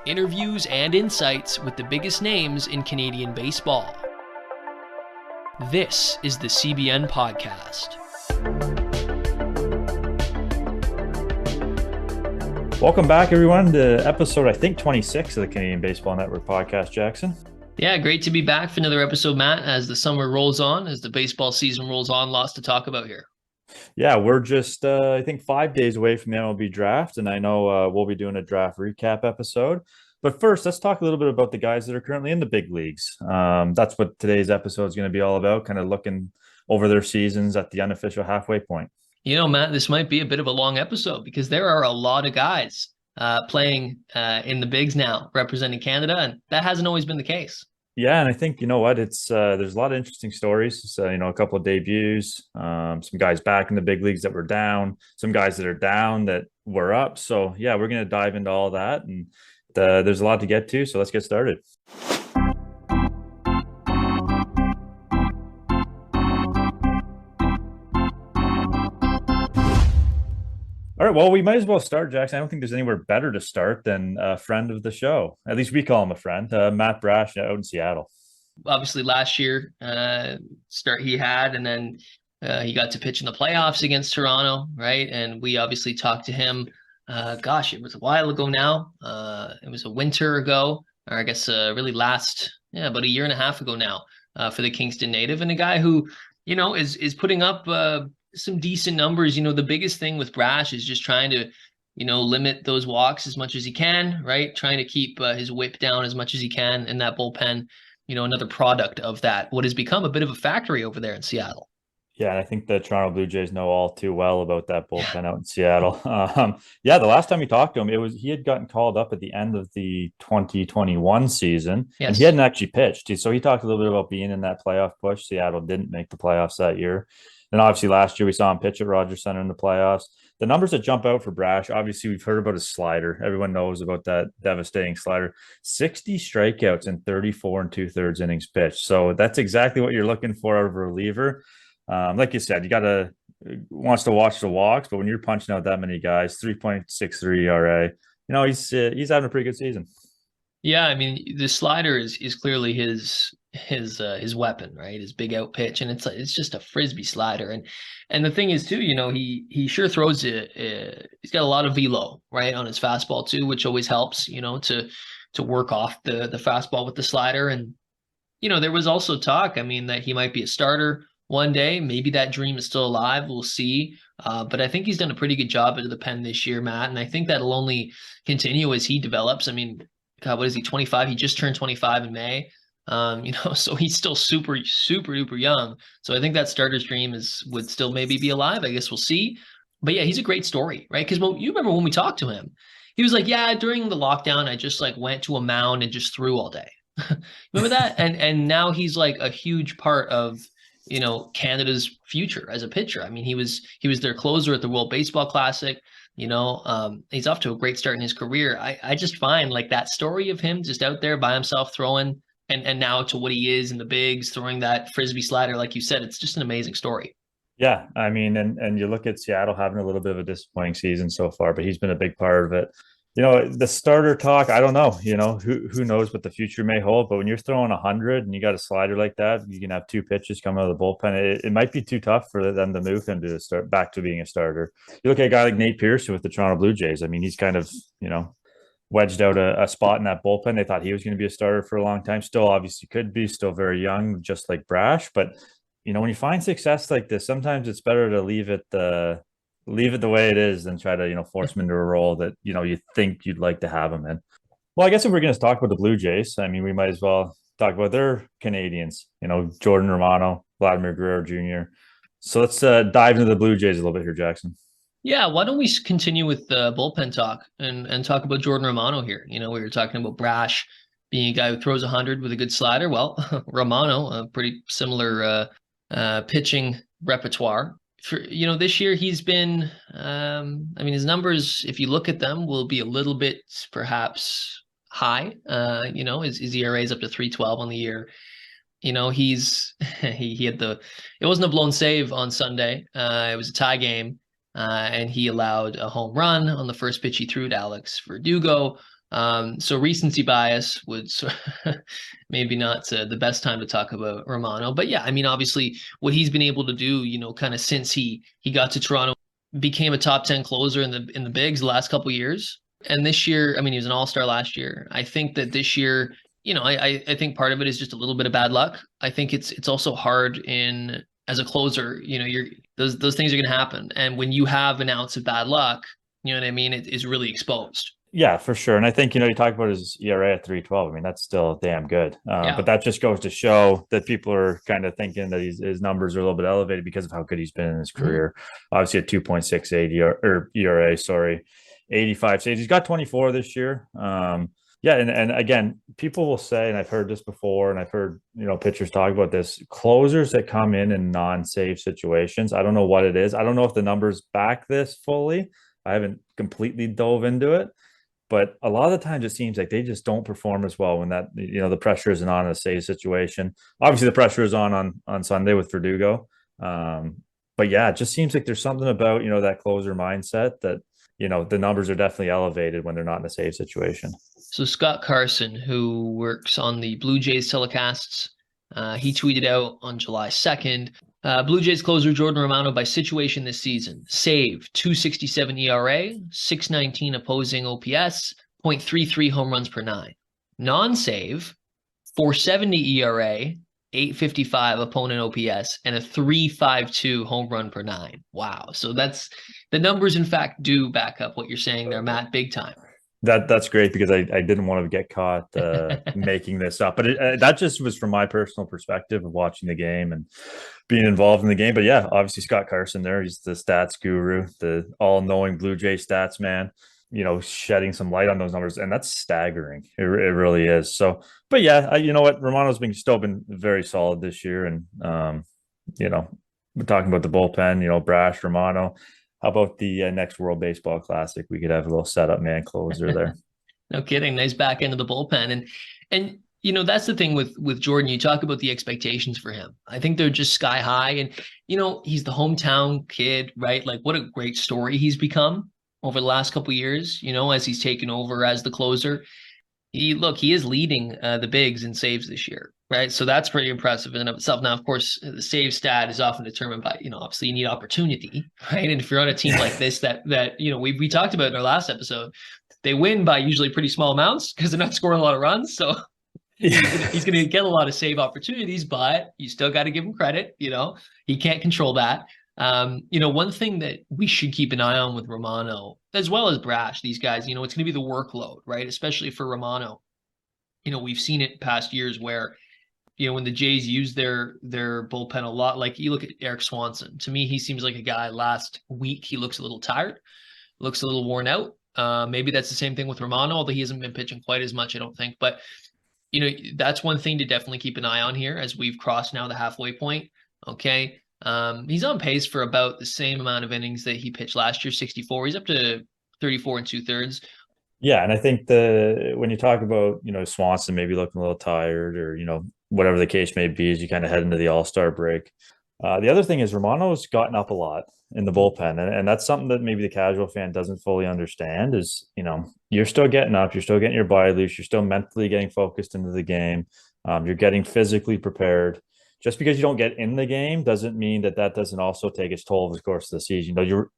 Interviews and insights with the biggest names in Canadian baseball. This is the CBN Podcast. Welcome back, everyone, to episode, I think, 26 of the Canadian Baseball Network podcast, Jackson. Yeah, great to be back for another episode, Matt, as the summer rolls on, as the baseball season rolls on. Lots to talk about here. Yeah, we're just, I think, 5 days away from the MLB draft, and I know we'll be doing a draft recap episode. But first, let's talk a little bit about the guys that are currently in the big leagues. That's what today's episode is going to be all about, kind of looking over their seasons at the unofficial halfway point. You know, Matt, this might be a bit of a long episode because there are a lot of guys playing in the bigs now, representing Canada, and that hasn't always been the case. Yeah, and I think, you know what, it's there's a lot of interesting stories. So, a couple of debuts, some guys back in the big leagues that were down, some guys that are down that were up. So, yeah, we're going to dive into all that, and there's a lot to get to. So let's get started. All right, well, we might as well start, Jackson. I don't think there's anywhere better to start than a friend of the show. At least we call him a friend, Matt Brash out in Seattle. Obviously, last year, start he had, and then he got to pitch in the playoffs against Toronto, right? And we obviously talked to him. It was a while ago now. It was a winter ago, or I guess really about a year and a half ago now for the Kingston native, and a guy who, is putting up some decent numbers. The biggest thing with Brash is just trying to, limit those walks as much as he can, right? Trying to keep his whip down as much as he can in that bullpen. Another product of that, what has become a bit of a factory over there in Seattle. Yeah, and I think the Toronto Blue Jays know all too well about that bullpen out in Seattle. The last time we talked to him, he had gotten called up at the end of the 2021 season, yes. And he hadn't actually pitched. So he talked a little bit about being in that playoff push. Seattle didn't make the playoffs that year. And obviously last year we saw him pitch at Rogers Center in the playoffs. The numbers that jump out for Brash, obviously we've heard about his slider. Everyone knows about that devastating slider. 60 strikeouts in 34 and 2/3 innings pitched. So that's exactly what you're looking for out of a reliever. Like you said, wants to watch the walks, but when you're punching out that many guys, 3.63 ERA, he's having a pretty good season. Yeah, I mean, the slider is clearly his weapon, right? His big out pitch, and it's just a frisbee slider. And the thing is too, he sure throws it. He's got a lot of velo, right, on his fastball too, which always helps, to work off the fastball with the slider. And there was also talk, that he might be a starter one day. Maybe that dream is still alive. We'll see. But I think he's done a pretty good job at the pen this year, Matt. And I think that'll only continue as he develops. God, what is he, 25? He just turned 25 in May. So he's still super, super duper young. So I think that starter's dream would still maybe be alive. I guess we'll see. But yeah, he's a great story, right? Because you remember when we talked to him, he was like, yeah, during the lockdown, I just went to a mound and just threw all day. Remember that? And now he's a huge part of Canada's future as a pitcher. He was their closer at the World Baseball Classic. He's off to a great start in his career. I just find that story of him just out there by himself throwing, and now to what he is in the bigs, throwing that frisbee slider, like you said, it's just an amazing story. Yeah, and you look at Seattle having a little bit of a disappointing season so far, but he's been a big part of it. The starter talk, I don't know, who knows what the future may hold, but when you're throwing 100 and you got a slider like that, you can have two pitches coming out of the bullpen. It might be too tough for them to move him to start back to being a starter. You look at a guy like Nate Pearson with the Toronto Blue Jays. He's kind of, wedged out a spot in that bullpen. They thought he was going to be a starter for a long time. Still obviously could be, still very young, just like Brash. But, when you find success like this, sometimes it's better to leave it the way it is than try to, force him into a role that, you think you'd like to have him in. Well, I guess if we're going to talk about the Blue Jays, we might as well talk about their Canadians, Jordan Romano, Vladimir Guerrero Jr. So let's dive into the Blue Jays a little bit here, Jackson. Yeah, why don't we continue with the bullpen talk and talk about Jordan Romano here? We were talking about Brash being a guy who throws 100 with a good slider. Well, Romano, a pretty similar pitching repertoire. For this year he's been his numbers, if you look at them, will be a little bit perhaps high. His ERA is up to 3.12 on the year. He had it wasn't a blown save on Sunday. It was a tie game. And he allowed a home run on the first pitch he threw to Alex Verdugo. So recency bias would maybe not the best time to talk about Romano, but yeah, I mean, obviously what he's been able to do, kind of since he got to Toronto, became a top 10 closer in the bigs the last couple of years. And this year, I mean, he was an all-star last year. I think that this year, I think part of it is just a little bit of bad luck. I think it's also hard as a closer, those things are going to happen. And when you have an ounce of bad luck, you know what I mean, it is really exposed. Yeah, for sure. And I think, you talk about his ERA at 3.12. I mean, that's still damn good. Yeah. But that just goes to show that people are kind of thinking that his numbers are a little bit elevated because of how good he's been in his career. Obviously, a 2.68 ERA, sorry, 85 saves. He's got 24 this year. Yeah, and again, people will say, and I've heard this before, and I've heard, pitchers talk about this, closers that come in non-save situations. I don't know what it is. I don't know if the numbers back this fully. I haven't completely dove into it. But a lot of the times it seems like they just don't perform as well when that, the pressure isn't on a save situation. Obviously, the pressure is on Sunday with Verdugo. But yeah, it just seems like there's something about, that closer mindset that, the numbers are definitely elevated when they're not in a save situation. So Scott Carson, who works on the Blue Jays telecasts, he tweeted out on July 2nd, Blue Jays closer Jordan Romano by situation this season. Save, 2.67 ERA, 6.19 opposing OPS, 0.33 home runs per nine. Non-save, 4.70 ERA, 8.55 opponent OPS, and a 3.52 home run per nine. Wow. So the numbers, in fact, do back up what you're saying there, Matt, big time. That's great because I didn't want to get caught making this up, but that just was from my personal perspective of watching the game and being involved in the game. But yeah, obviously Scott Carson there, he's the stats guru, the all-knowing Blue Jay stats man, shedding some light on those numbers, and that's staggering. It really is. So, but yeah, you know what, Romano's still been very solid this year, and we're talking about the bullpen, Brash, Romano. How about the next World Baseball Classic? We could have a little setup man closer there. No kidding. Nice back end of the bullpen. And that's the thing with Jordan. You talk about the expectations for him. I think they're just sky high. And, he's the hometown kid, right? Like, what a great story he's become over the last couple of years, as he's taken over as the closer. He is leading the bigs in saves this year, right? So that's pretty impressive in and of itself. Now, of course, the save stat is often determined by, obviously you need opportunity, right? And if you're on a team like this, that we talked about in our last episode, they win by usually pretty small amounts because they're not scoring a lot of runs. So he's going to get a lot of save opportunities, but you still got to give him credit. He can't control that. One thing that we should keep an eye on with Romano, as well as Brash, these guys, it's going to be the workload, right? Especially for Romano. We've seen it past years where, when the Jays use their bullpen a lot, like you look at Eric Swanson. To me, he seems like a guy last week, he looks a little tired, looks a little worn out. Maybe that's the same thing with Romano, although he hasn't been pitching quite as much, I don't think. But, that's one thing to definitely keep an eye on here as we've crossed now the halfway point. Okay. He's on pace for about the same amount of innings that he pitched last year, 64. He's up to 34 2/3. Yeah, and I think when you talk about, Swanson maybe looking a little tired or, whatever the case may be as you kind of head into the All-Star break. The other thing is Romano's gotten up a lot in the bullpen, and that's something that maybe the casual fan doesn't fully understand is, you're still getting up, you're still getting your body loose, you're still mentally getting focused into the game, you're getting physically prepared. Just because you don't get in the game doesn't mean that doesn't also take its toll over the course of the season. Your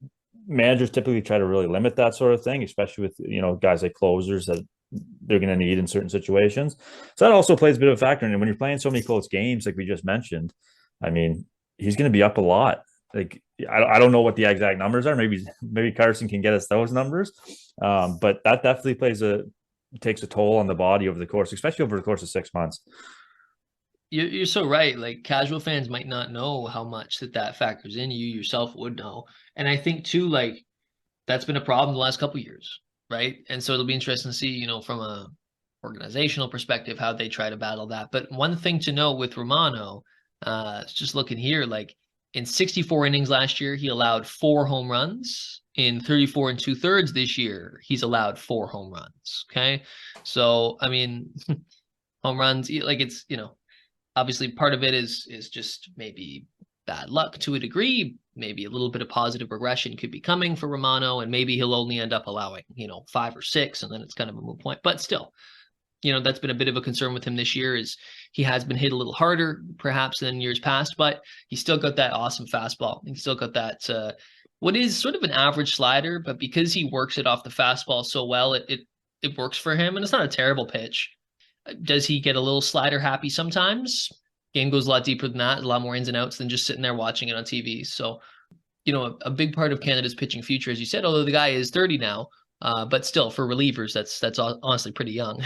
managers typically try to really limit that sort of thing, especially with, guys like closers that they're going to need in certain situations. So that also plays a bit of a factor. And when you're playing so many close games, like we just mentioned, I mean, he's going to be up a lot. Like, I don't know what the exact numbers are. Maybe Carson can get us those numbers. But that definitely takes a toll on the body over the course, especially over the course of 6 months. You're so right. Like, casual fans might not know how much that factors in. You yourself would know. And I think too, like, that's been a problem the last couple of years, right? And so it'll be interesting to see, from a organizational perspective, how they try to battle that. But one thing to know with Romano, just looking here, like in 64 innings last year, he allowed 4 home runs. In 34 2/3 this year, he's allowed 4 home runs. Okay. So, I mean, home runs, like it's, obviously part of it is just maybe bad luck to a degree. Maybe a little bit of positive regression could be coming for Romano, and maybe he'll only end up allowing, 5 or 6, and then it's kind of a moot point. But still, that's been a bit of a concern with him this year, is he has been hit a little harder perhaps than years past, but he's still got that awesome fastball. He's still got that, what is sort of an average slider, but because he works it off the fastball so well, it works for him, and it's not a terrible pitch. Does he get a little slider happy sometimes? Game goes a lot deeper than that, a lot more ins and outs than just sitting there watching it on TV. So, a big part of Canada's pitching future, as you said, although the guy is 30 now, but still for relievers, that's honestly pretty young.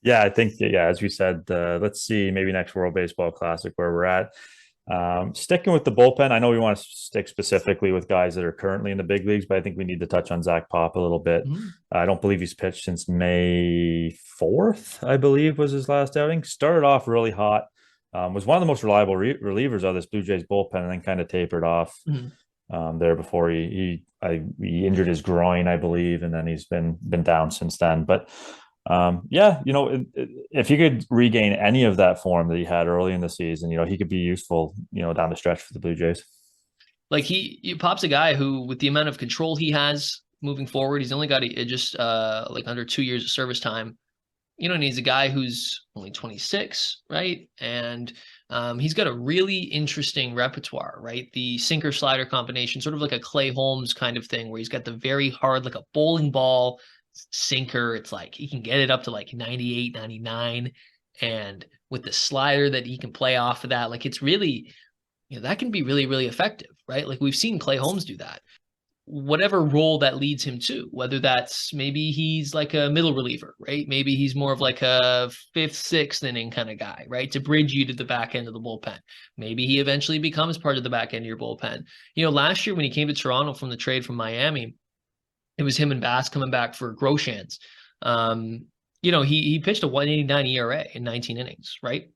Yeah, I think, as we said, let's see, maybe next World Baseball Classic where we're at. Sticking with the bullpen, I know we want to stick specifically with guys that are currently in the big leagues, but I think we need to touch on Zach Pop a little bit. Mm-hmm. I don't believe he's pitched since May 4th, I believe was his last outing. Started off really hot, was one of the most reliable relievers of this Blue Jays bullpen, and then kind of tapered off there before he injured his groin, I believe, and then he's been down since then. But if he could regain any of that form that he had early in the season, he could be useful, down the stretch for the Blue Jays. Like he Pop's a guy who, with the amount of control he has moving forward, he's only got just like under 2 years of service time. And he's a guy who's only 26, right? And he's got a really interesting repertoire, right? The sinker slider combination, sort of like a Clay Holmes kind of thing, where he's got the very hard, like a bowling ball sinker. It's like he can get it up to like 98, 99, and with the slider that he can play off of that, like it's really, that can be really, really effective, right? Like we've seen Clay Holmes do that, whatever role that leads him to, whether that's maybe he's like a middle reliever, right? Maybe he's more of like a 5th, 6th inning kind of guy, right? To bridge you to the back end of the bullpen. Maybe he eventually becomes part of the back end of your bullpen. Last year when he came to Toronto from the trade from Miami, it was him and Bass coming back for Groshans. He pitched a 1.89 ERA in 19 innings, right?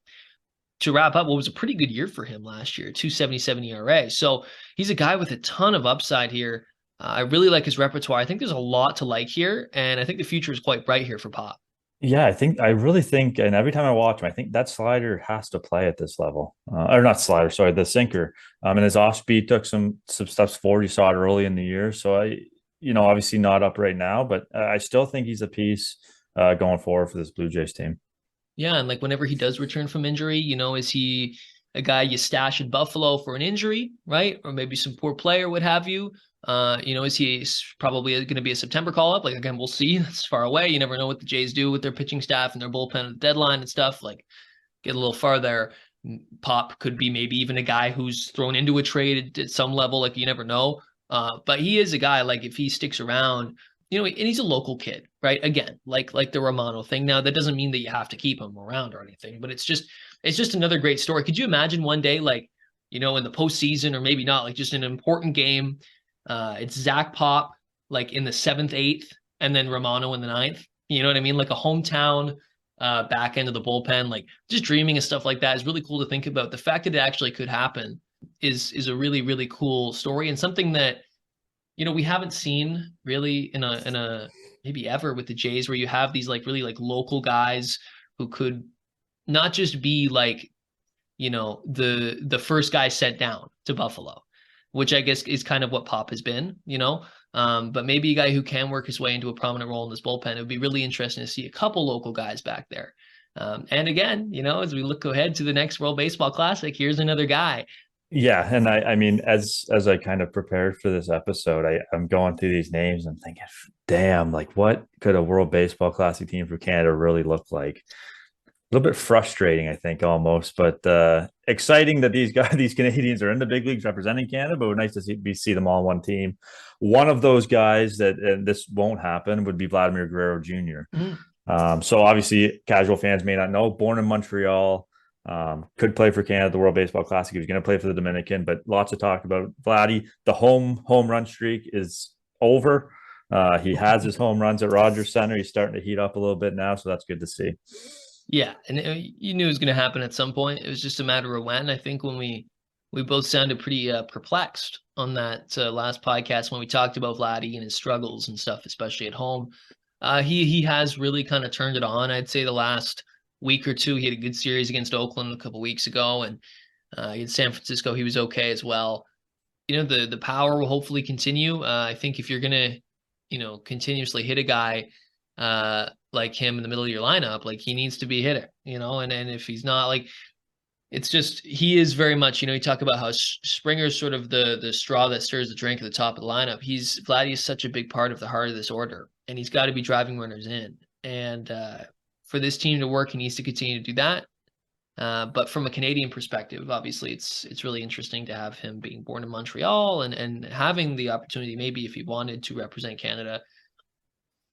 To wrap up what was a pretty good year for him last year, 2.77 ERA. So he's a guy with a ton of upside here. I really like his repertoire. I think there's a lot to like here, and I think the future is quite bright here for Pop. Yeah, I really think, and every time I watch him, I think that slider has to play at this level. Or not slider, sorry, the sinker. And his off speed took some steps forward. You saw it early in the year. So obviously not up right now, but I still think he's a piece going forward for this Blue Jays team. Yeah, and like whenever he does return from injury, is he a guy you stash in Buffalo for an injury, right? Or maybe some poor player, what have you? Is he probably going to be a September call-up? Like, again, we'll see. It's far away. You never know what the Jays do with their pitching staff and their bullpen at the deadline and stuff. Like, get a little farther. Pop could be maybe even a guy who's thrown into a trade at some level. Like, you never know. But he is a guy, like, if he sticks around, and he's a local kid, right? Again, like the Romano thing. Now, that doesn't mean that you have to keep him around or anything, but it's just another great story. Could you imagine one day, like, in the postseason, or maybe not, like just an important game, it's Zach Pop, like in the 7th, 8th, and then Romano in the 9th. You know what I mean? Like a hometown back end of the bullpen, like just dreaming of stuff like that is really cool to think about. The fact that it actually could happen is a really, really cool story, and something that, we haven't seen really in a maybe ever with the Jays, where you have these like really like local guys who could not just be like, the first guy sent down to Buffalo, which I guess is kind of what Pop has been, but maybe a guy who can work his way into a prominent role in this bullpen. It would be really interesting to see a couple local guys back there. And again, as we look ahead to the next World Baseball Classic, here's another guy. Yeah, and I mean, as I kind of prepared for this episode, I'm going through these names and I'm thinking, damn, like what could a World Baseball Classic team for Canada really look like? A little bit frustrating, I think, almost, but exciting that these Canadians are in the big leagues representing Canada, but nice to see them all on one team. One of those guys that, and this won't happen, would be Vladimir Guerrero Jr. Mm-hmm. So obviously casual fans may not know, born in Montreal, could play for Canada, the World Baseball Classic. He was going to play for the Dominican, but lots of talk about Vladdy. The home run streak is over. He has his home runs at Rogers Center. He's starting to heat up a little bit now, so that's good to see. Yeah, and you knew it was going to happen at some point. It was just a matter of when. I think when we both sounded pretty perplexed on that last podcast when we talked about Vladdy and his struggles and stuff, especially at home. He has really kind of turned it on. I'd say the last week or two, he had a good series against Oakland a couple weeks ago, and Against San Francisco, he was okay as well. The power will hopefully continue. I think if you're gonna, continuously hit a guy like him in the middle of your lineup, like he needs to be hitting, and if he's not, like, it's just he is very much, you talk about how Springer's sort of the straw that stirs the drink at the top of the lineup. Vladdy is such a big part of the heart of this order, and he's got to be driving runners in. And for this team to work, he needs to continue to do that. But from a Canadian perspective, obviously, it's really interesting to have him being born in Montreal and having the opportunity, maybe if he wanted to represent Canada.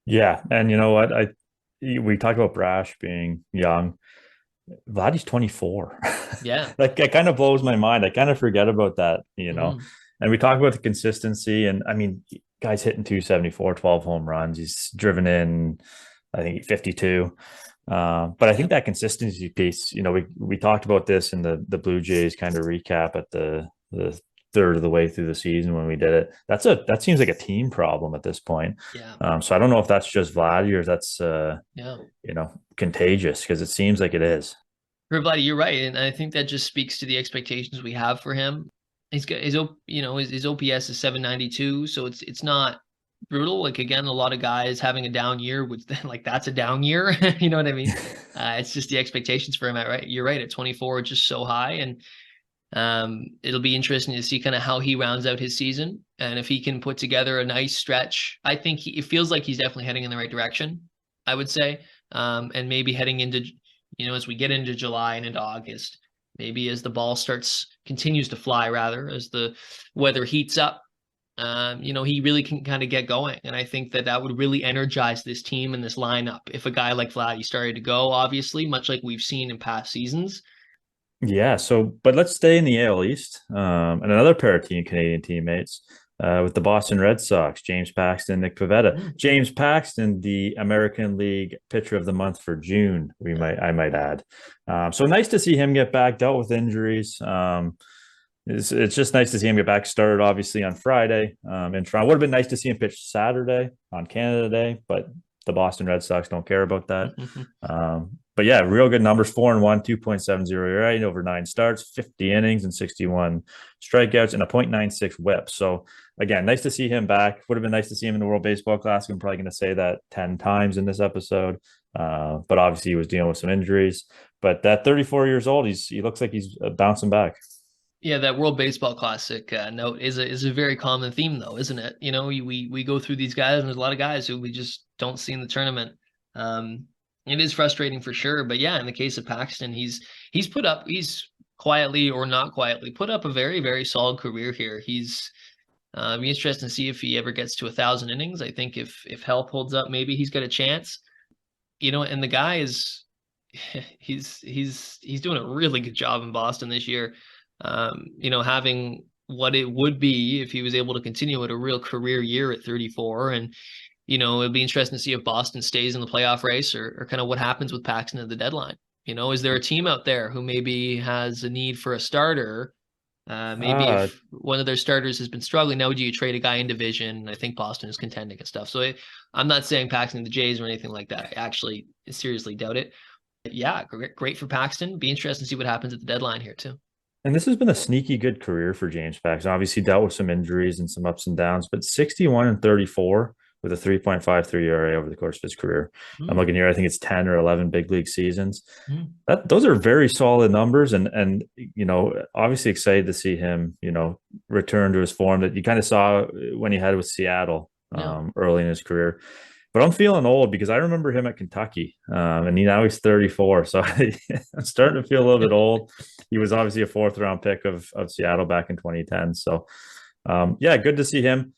Yeah, and you know what? We talk about Brash being young. Vladdy's 24. Yeah. Like, it kind of blows my mind. I kind of forget about that, Mm-hmm. And we talk about the consistency, and I mean, guys hitting 274, 12 home runs. He's driven in, I think, 52. But I think that consistency piece, we talked about this in the Blue Jays kind of recap at the third of the way through the season when we did it. That seems like a team problem at this point. Yeah. So I don't know if that's just Vladdy or if that's Yeah. contagious, because it seems like it is. For Vladdy, you're right, and I think that just speaks to the expectations we have for him. He's got his OPS is 792, so it's not brutal. Like, again, a lot of guys having a down year, which like that's a down year. You know what I mean? It's just the expectations for him. You're right, at 24, it's just so high, and it'll be interesting to see kind of how he rounds out his season, and if he can put together a nice stretch. I think it feels like he's definitely heading in the right direction, I would say, and maybe heading into, as we get into July and into August, maybe as the ball continues to fly, rather, as the weather heats up, he really can kind of get going. And I think that would really energize this team and this lineup if a guy like Vladdy started to go, obviously, much like we've seen in past seasons. Yeah. But let's stay in the AL East. And another pair of Canadian teammates with the Boston Red Sox, James Paxton, Nick Pivetta. James Paxton, the American League Pitcher of the Month for June, I might add. So nice to see him get back, dealt with injuries. It's just nice to see him get back started, obviously, on Friday in Toronto. Would have been nice to see him pitch Saturday on Canada Day, but the Boston Red Sox don't care about that. But yeah, real good numbers: 4-1, 2.70 ERA over 9 starts, 50 innings, and 61 strikeouts, and a .96 WHIP. So again, nice to see him back. Would have been nice to see him in the World Baseball Classic. I'm probably going to say that 10 times in this episode. But obviously, he was dealing with some injuries. But at 34 years old, he looks like he's bouncing back. Yeah, that World Baseball Classic note is a very common theme, though, isn't it? We go through these guys, and there's a lot of guys who we just don't see in the tournament. It is frustrating for sure, but yeah, in the case of Paxton, he's quietly or not quietly put up a very, very solid career here. He's be interesting to see if he ever gets to 1,000 innings. I think if health holds up, maybe he's got a chance. And the guy is he's doing a really good job in Boston this year. Having what it would be if he was able to continue at a real career year at 34. And it'd be interesting to see if Boston stays in the playoff race or kind of what happens with Paxton at the deadline. Is there a team out there who maybe has a need for a starter? Maybe if one of their starters has been struggling, now do you trade a guy in division? I think Boston is contending and stuff. So I'm not saying Paxton the Jays or anything like that. I actually seriously doubt it. But yeah, great for Paxton. Be interesting to see what happens at the deadline here too. And this has been a sneaky good career for James Paxton. Obviously dealt with some injuries and some ups and downs, but 61-34 with a 3.53 ERA over the course of his career. I'm looking here. I think it's 10 or 11 big league seasons. Those are very solid numbers. And obviously excited to see him, return to his form that you kind of saw when he had with Seattle early in his career. But I'm feeling old because I remember him at Kentucky, and now he's 34. So I'm starting to feel a little bit old. He was obviously a 4th-round pick of Seattle back in 2010. So, good to see him.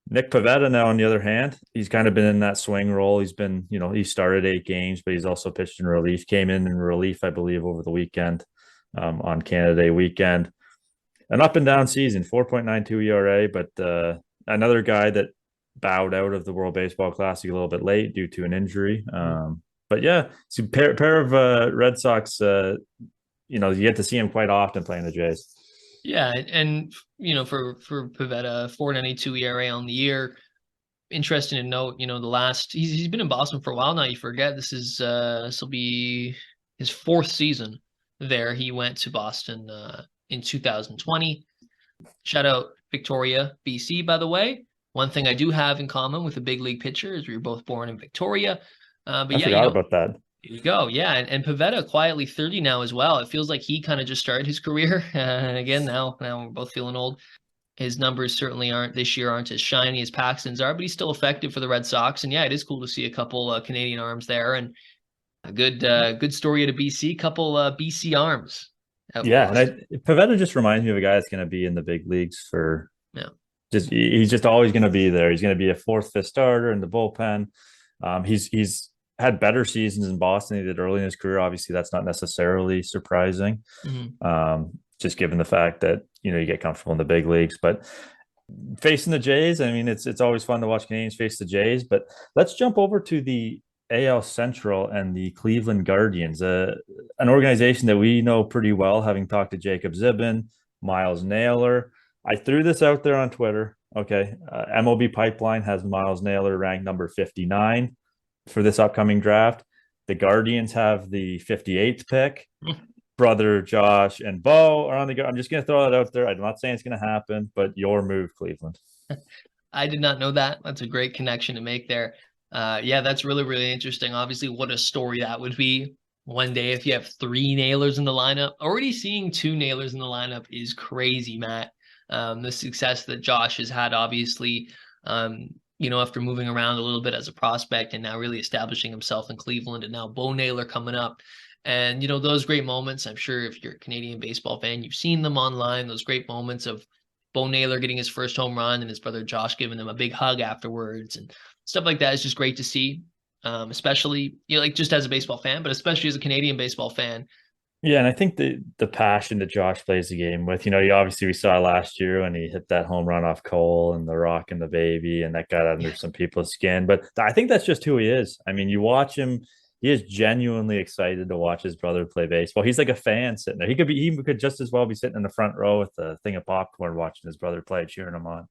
Nick Pivetta now, on the other hand, he's kind of been in that swing role. He's been, he started 8 games, but he's also pitched in relief. Came in relief, I believe, over the weekend on Canada Day weekend. An up and down season, 4.92 ERA, but another guy that bowed out of the World Baseball Classic a little bit late due to an injury. But yeah, it's a pair of Red Sox, you get to see him quite often playing the Jays. Yeah, and for Pivetta, 4.92 ERA on the year. Interesting to note, the last he's been in Boston for a while now. You forget this will be his 4th season there. He went to Boston in 2020. Shout out Victoria, BC, by the way. One thing I do have in common with a big league pitcher is we were both born in Victoria. But I forgot about that. There you go. Yeah. And Pivetta quietly 30 now as well. It feels like he kind of just started his career. And again, now we're both feeling old. His numbers certainly aren't as shiny as Paxton's are, but he's still effective for the Red Sox. And yeah, it is cool to see a couple Canadian arms there, and a good story at a BC, couple BC arms. Yeah, and Pivetta just reminds me of a guy that's going to be in the big leagues for. Yeah, he's just always going to be there. He's going to be a fourth, fifth starter in the bullpen. He's had better seasons in Boston than he did early in his career. Obviously, that's not necessarily surprising, just given the fact that you get comfortable in the big leagues. But facing the Jays, I mean, it's always fun to watch Canadians face the Jays. But let's jump over to the AL Central and the Cleveland Guardians, an organization that we know pretty well, having talked to Jacob Zibin, Miles Naylor. I threw this out there on Twitter. Okay. MLB Pipeline has Miles Naylor ranked number 59 for this upcoming draft. The Guardians have the 58th pick. Brother Josh and Bo are on the. I'm just going to throw that out there. I'm not saying it's going to happen, but your move, Cleveland. I did not know that. That's a great connection to make there. Yeah, that's really, really interesting. Obviously, what a story that would be one day if you have 3 Nailers in the lineup. Already seeing 2 Nailers in the lineup is crazy, Matt. The success that Josh has had, obviously, after moving around a little bit as a prospect and now really establishing himself in Cleveland, and now Bo Naylor coming up. And, those great moments, I'm sure if you're a Canadian baseball fan, you've seen them online, those great moments of Bo Naylor getting his first home run and his brother Josh giving him a big hug afterwards, and stuff like that is just great to see, especially, just as a baseball fan, but especially as a Canadian baseball fan. Yeah, and I think the passion that Josh plays the game with, we saw last year when he hit that home run off Cole and the rock and the baby, and that got under some people's skin. But I think that's just who he is. I mean, you watch him, he is genuinely excited to watch his brother play baseball. He's like a fan sitting there. He could just as well be sitting in the front row with a thing of popcorn watching his brother play, cheering him on.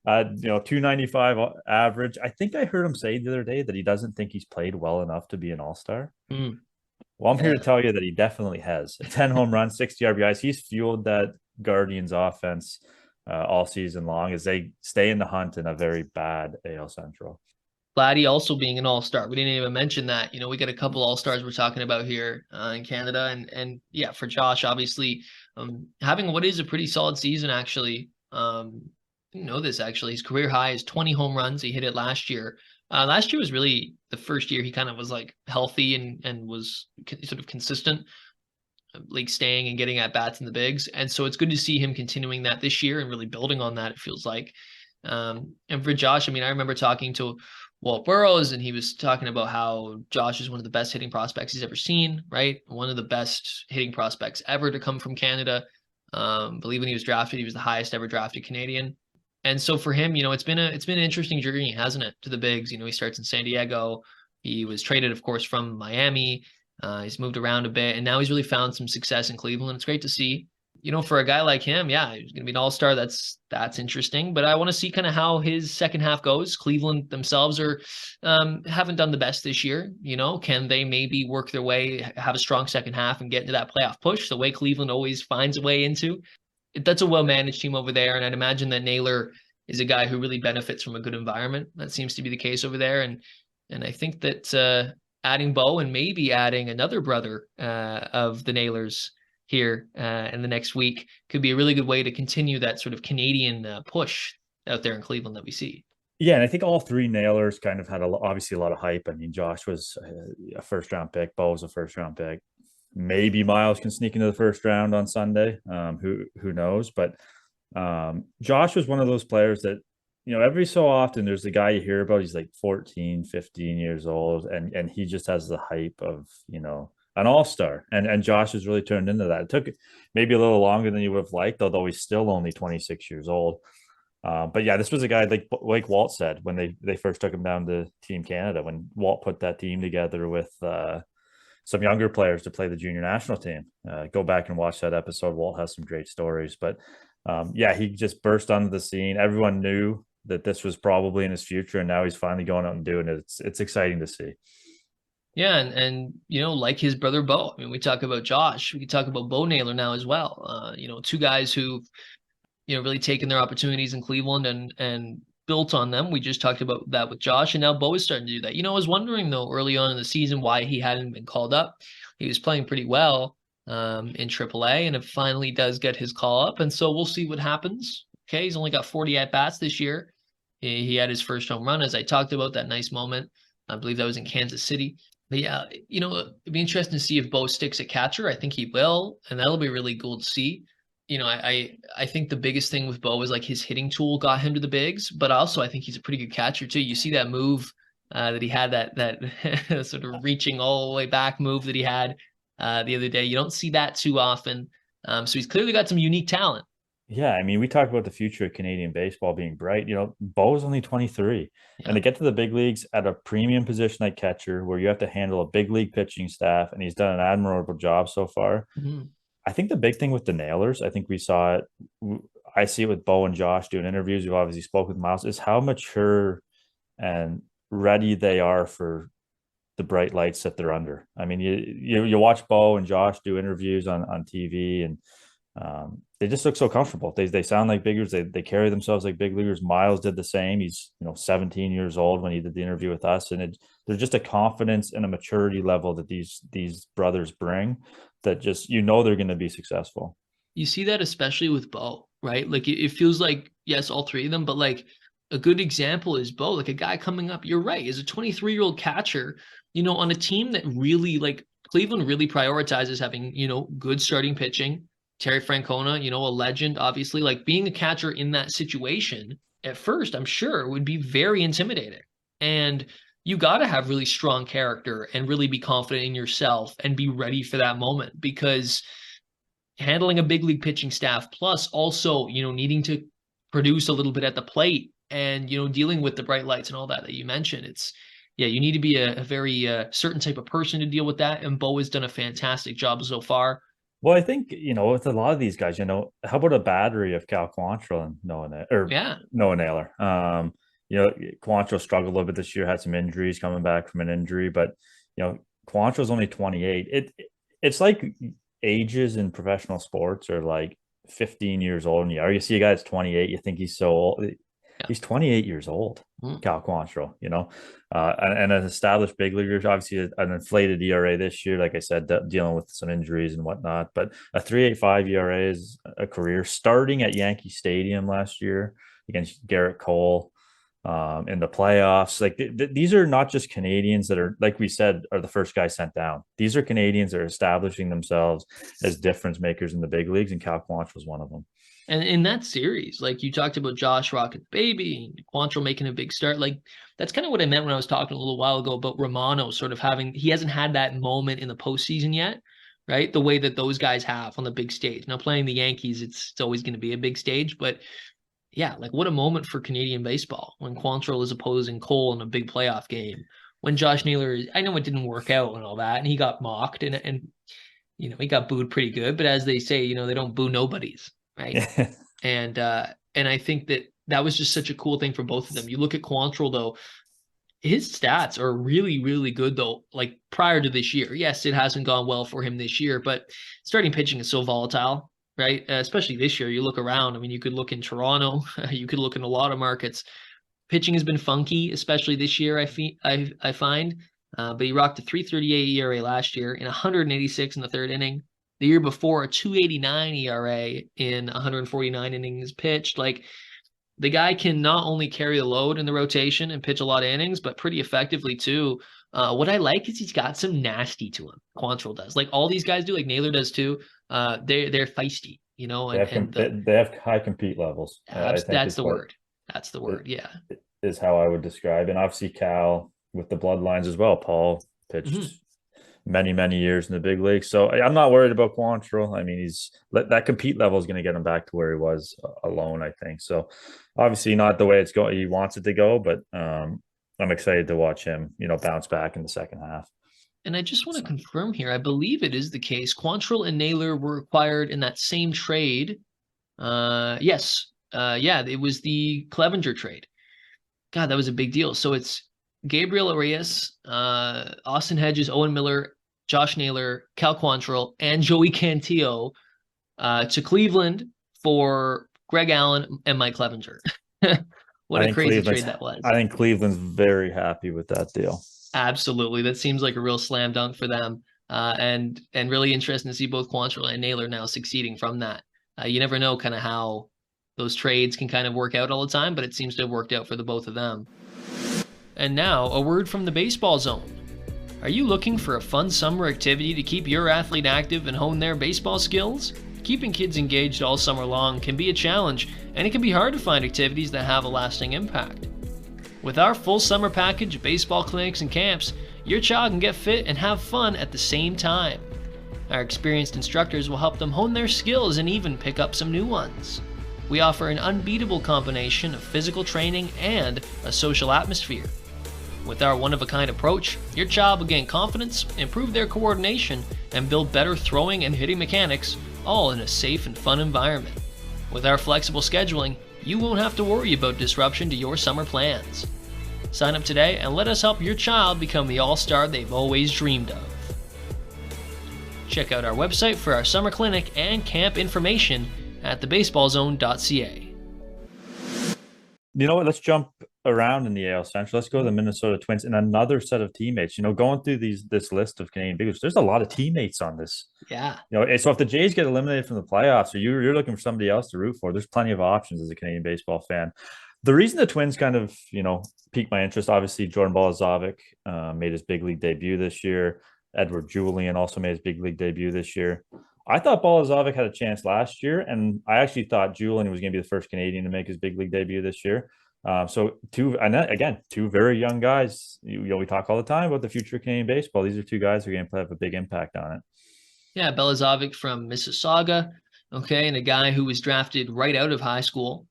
295 average. I think I heard him say the other day that he doesn't think he's played well enough to be an all-star. Well, I'm here to tell you that he definitely has. 10 home runs, 60 RBIs. He's fueled that Guardians offense all season long as they stay in the hunt in a very bad AL Central. Vladdy also being an all-star. We didn't even mention that. We got a couple all-stars we're talking about here in Canada. And yeah, for Josh, obviously, having what is a pretty solid season, actually. His career high is 20 home runs. He hit it last year. Last year was really the first year he kind of was like healthy and was sort of consistent, like staying and getting at bats in the bigs. And so it's good to see him continuing that this year and really building on that, it feels like. And for Josh, I mean, I remember talking to Walt Burrows, and he was talking about how Josh is one of the best hitting prospects he's ever seen, right? One of the best hitting prospects ever to come from Canada. I believe when he was drafted, he was the highest ever drafted Canadian. And so for him, it's been an interesting journey, hasn't it, to the bigs? He starts in San Diego. He was traded, of course, from Miami. He's moved around a bit, and now he's really found some success in Cleveland. It's great to see. For a guy like him, yeah, he's going to be an all-star. That's interesting. But I want to see kind of how his second half goes. Cleveland themselves haven't done the best this year. Can they maybe work their way, have a strong second half, and get into that playoff push the way Cleveland always finds a way into? That's a well-managed team over there, and I'd imagine that Naylor is a guy who really benefits from a good environment. That seems to be the case over there, and I think that adding Bo and maybe adding another brother of the Naylors here in the next week could be a really good way to continue that sort of Canadian push out there in Cleveland that we see. Yeah, and I think all 3 Nailers kind of had obviously a lot of hype. I mean, Josh was a first-round pick. Bo was a first-round pick. Maybe Miles can sneak into the first round on Sunday. Who knows? But Josh was one of those players that, every so often there's the guy you hear about. He's like 14, 15 years old, and he just has the hype of, an all-star. And Josh has really turned into that. It took maybe a little longer than you would have liked, although he's still only 26 years old. But yeah, this was a guy like Walt said when they first took him down to Team Canada, when Walt put that team together with some younger players to play the junior national team. Go back and watch that episode. Walt has some great stories, but yeah, he just burst onto the scene. Everyone knew that this was probably in his future, and now he's finally going out and doing it. It's exciting to see. Yeah, and like his brother Bo. I mean, we talk about Josh. We could talk about Bo Naylor now as well. Two guys who really taken their opportunities in Cleveland and built on them. We just talked about that with Josh, and now Bo is starting to do that. I was wondering though early on in the season why he hadn't been called up. He was playing pretty well in AAA, and it finally does get his call up, and so we'll see what happens. Okay, he's only got 40 at bats this year. He had his first home run, as I talked about, that nice moment. I believe that was in Kansas City. But yeah, it'd be interesting to see if Bo sticks at catcher. I think he will, and that'll be really cool to see. I think the biggest thing with Bo is like his hitting tool got him to the bigs, but also I think he's a pretty good catcher too. You see that move that he had, that sort of reaching all the way back move that he had the other day. You don't see that too often. So he's clearly got some unique talent. Yeah, I mean, we talk about the future of Canadian baseball being bright. Bo is only 23, and Yeah. to get to the big leagues at a premium position like catcher, where you have to handle a big league pitching staff, and he's done an admirable job so far. Mm-hmm. I think the big thing with the Nailers, I think we saw it. I see it with Bo and Josh doing interviews. We've obviously spoke with Miles, is how mature and ready they are for the bright lights that they're under. I mean, you watch Bo and Josh do interviews on TV, and they just look so comfortable. They sound like big leaguers. They carry themselves like big leaguers. Miles did the same. He's 17 years old when he did the interview with us, and there's just a confidence and a maturity level that these brothers bring that just they're going to be successful. You see that especially with Bo, right? Like it feels like, yes, all three of them, but like a good example is Bo, like a guy coming up, you're right, is a 23-year-old catcher, on a team that really, like, Cleveland really prioritizes having, good starting pitching. Terry Francona, a legend, obviously. Like being a catcher in that situation at first, I'm sure would be very intimidating. And you got to have really strong character and really be confident in yourself and be ready for that moment, because handling a big league pitching staff, plus also, needing to produce a little bit at the plate and, dealing with the bright lights and all that you mentioned. Yeah, you need to be a very certain type of person to deal with that. And Bo has done a fantastic job so far. Well, I think, with a lot of these guys, how about a battery of Cal Quantrill and Yeah. Noah Naylor? Quantrill struggled a little bit this year, had some injuries, coming back from an injury, but Quantrill's only 28. It's like ages in professional sports are like 15 years old, and you see a guy that's 28, you think he's so old. Yeah. He's 28 years old. Cal Quantrill, and an established big leaguer, obviously an inflated ERA this year, like I said, dealing with some injuries and whatnot, but a 3.85 ERA is a career, starting at Yankee Stadium last year against Garrett Cole in the playoffs. Like these are not just Canadians that are, like we said, are the first guys sent down. These are Canadians that are establishing themselves as difference makers in the big leagues, and Cal Quantrill was one of them. And in that series, like you talked about Josh Rocket Baby and Quantrill making a big start, like that's kind of what I meant when I was talking a little while ago about Romano sort of he hasn't had that moment in the postseason yet, right? The way that those guys have on the big stage. Now playing the Yankees, it's always going to be a big stage, but yeah, like what a moment for Canadian baseball when Quantrill is opposing Cole in a big playoff game. When Josh Naylor, I know it didn't work out and all that, and he got mocked and he got booed pretty good, but as they say, they don't boo nobodies. Right. And I think that was just such a cool thing for both of them. You look at Quantrill though, his stats are really, really good though. Like prior to this year, yes, it hasn't gone well for him this year, but starting pitching is so volatile, right? Especially this year. You look around. I mean, you could look in Toronto, you could look in a lot of markets. Pitching has been funky, especially this year. I find, but he rocked a 3.38 ERA last year in 186 in the third inning. The year before, a 2.89 ERA in 149 innings pitched. Like the guy can not only carry the load in the rotation and pitch a lot of innings, but pretty effectively too. What I like is he's got some nasty to him. Quantrill does, like all these guys do, like Naylor does too. They're feisty, They have high compete levels. That's the word. That's the word. Yeah, is how I would describe. And obviously Cal with the bloodlines as well. Paul pitched many years in the big leagues, so I'm not worried about Quantrill. I mean, that compete level is going to get him back to where he was alone, I think. So obviously not the way it's going he wants it to go, but I'm excited to watch him bounce back in the second half. And I just want to confirm here, I believe it is the case, Quantrill and Naylor were acquired in that same trade. Yes. Yeah, it was the Clevenger trade. God, that was a big deal. So it's Gabriel Arias, Austin Hedges, Owen Miller, Josh Naylor, Cal Quantrill, and Joey Cantillo to Cleveland for Greg Allen and Mike Clevenger. What I a think crazy trade that was. I think Cleveland's very happy with that deal. Absolutely. That seems like a real slam dunk for them. And really interesting to see both Quantrill and Naylor now succeeding from that. You never know kind of how those trades can kind of work out all the time, but it seems to have worked out for the both of them. And now, a word from the Baseball Zone. Are you looking for a fun summer activity to keep your athlete active and hone their baseball skills? Keeping kids engaged all summer long can be a challenge, and it can be hard to find activities that have a lasting impact. With our full summer package of baseball clinics and camps, your child can get fit and have fun at the same time. Our experienced instructors will help them hone their skills and even pick up some new ones. We offer an unbeatable combination of physical training and a social atmosphere. With our one-of-a-kind approach, your child will gain confidence, improve their coordination, and build better throwing and hitting mechanics, all in a safe and fun environment. With our flexible scheduling, you won't have to worry about disruption to your summer plans. Sign up today and let us help your child become the all-star they've always dreamed of. Check out our website for our summer clinic and camp information at thebaseballzone.ca. You know what? Let's jump around in the AL Central. Let's go to the Minnesota Twins and another set of teammates. Going through this list of Canadian big leaguers, there's a lot of teammates on this. Yeah. So if the Jays get eliminated from the playoffs, or you're looking for somebody else to root for, there's plenty of options as a Canadian baseball fan. The reason the Twins kind of, piqued my interest, obviously Jordan Balazovic made his big league debut this year. Edward Julian also made his big league debut this year. I thought Balazovic had a chance last year, and I actually thought Julian was going to be the first Canadian to make his big league debut this year. So two very young guys. We talk all the time about the future of Canadian baseball. These are two guys who are going to have a big impact on it. Yeah, Balazovic from Mississauga, okay, and a guy who was drafted right out of high school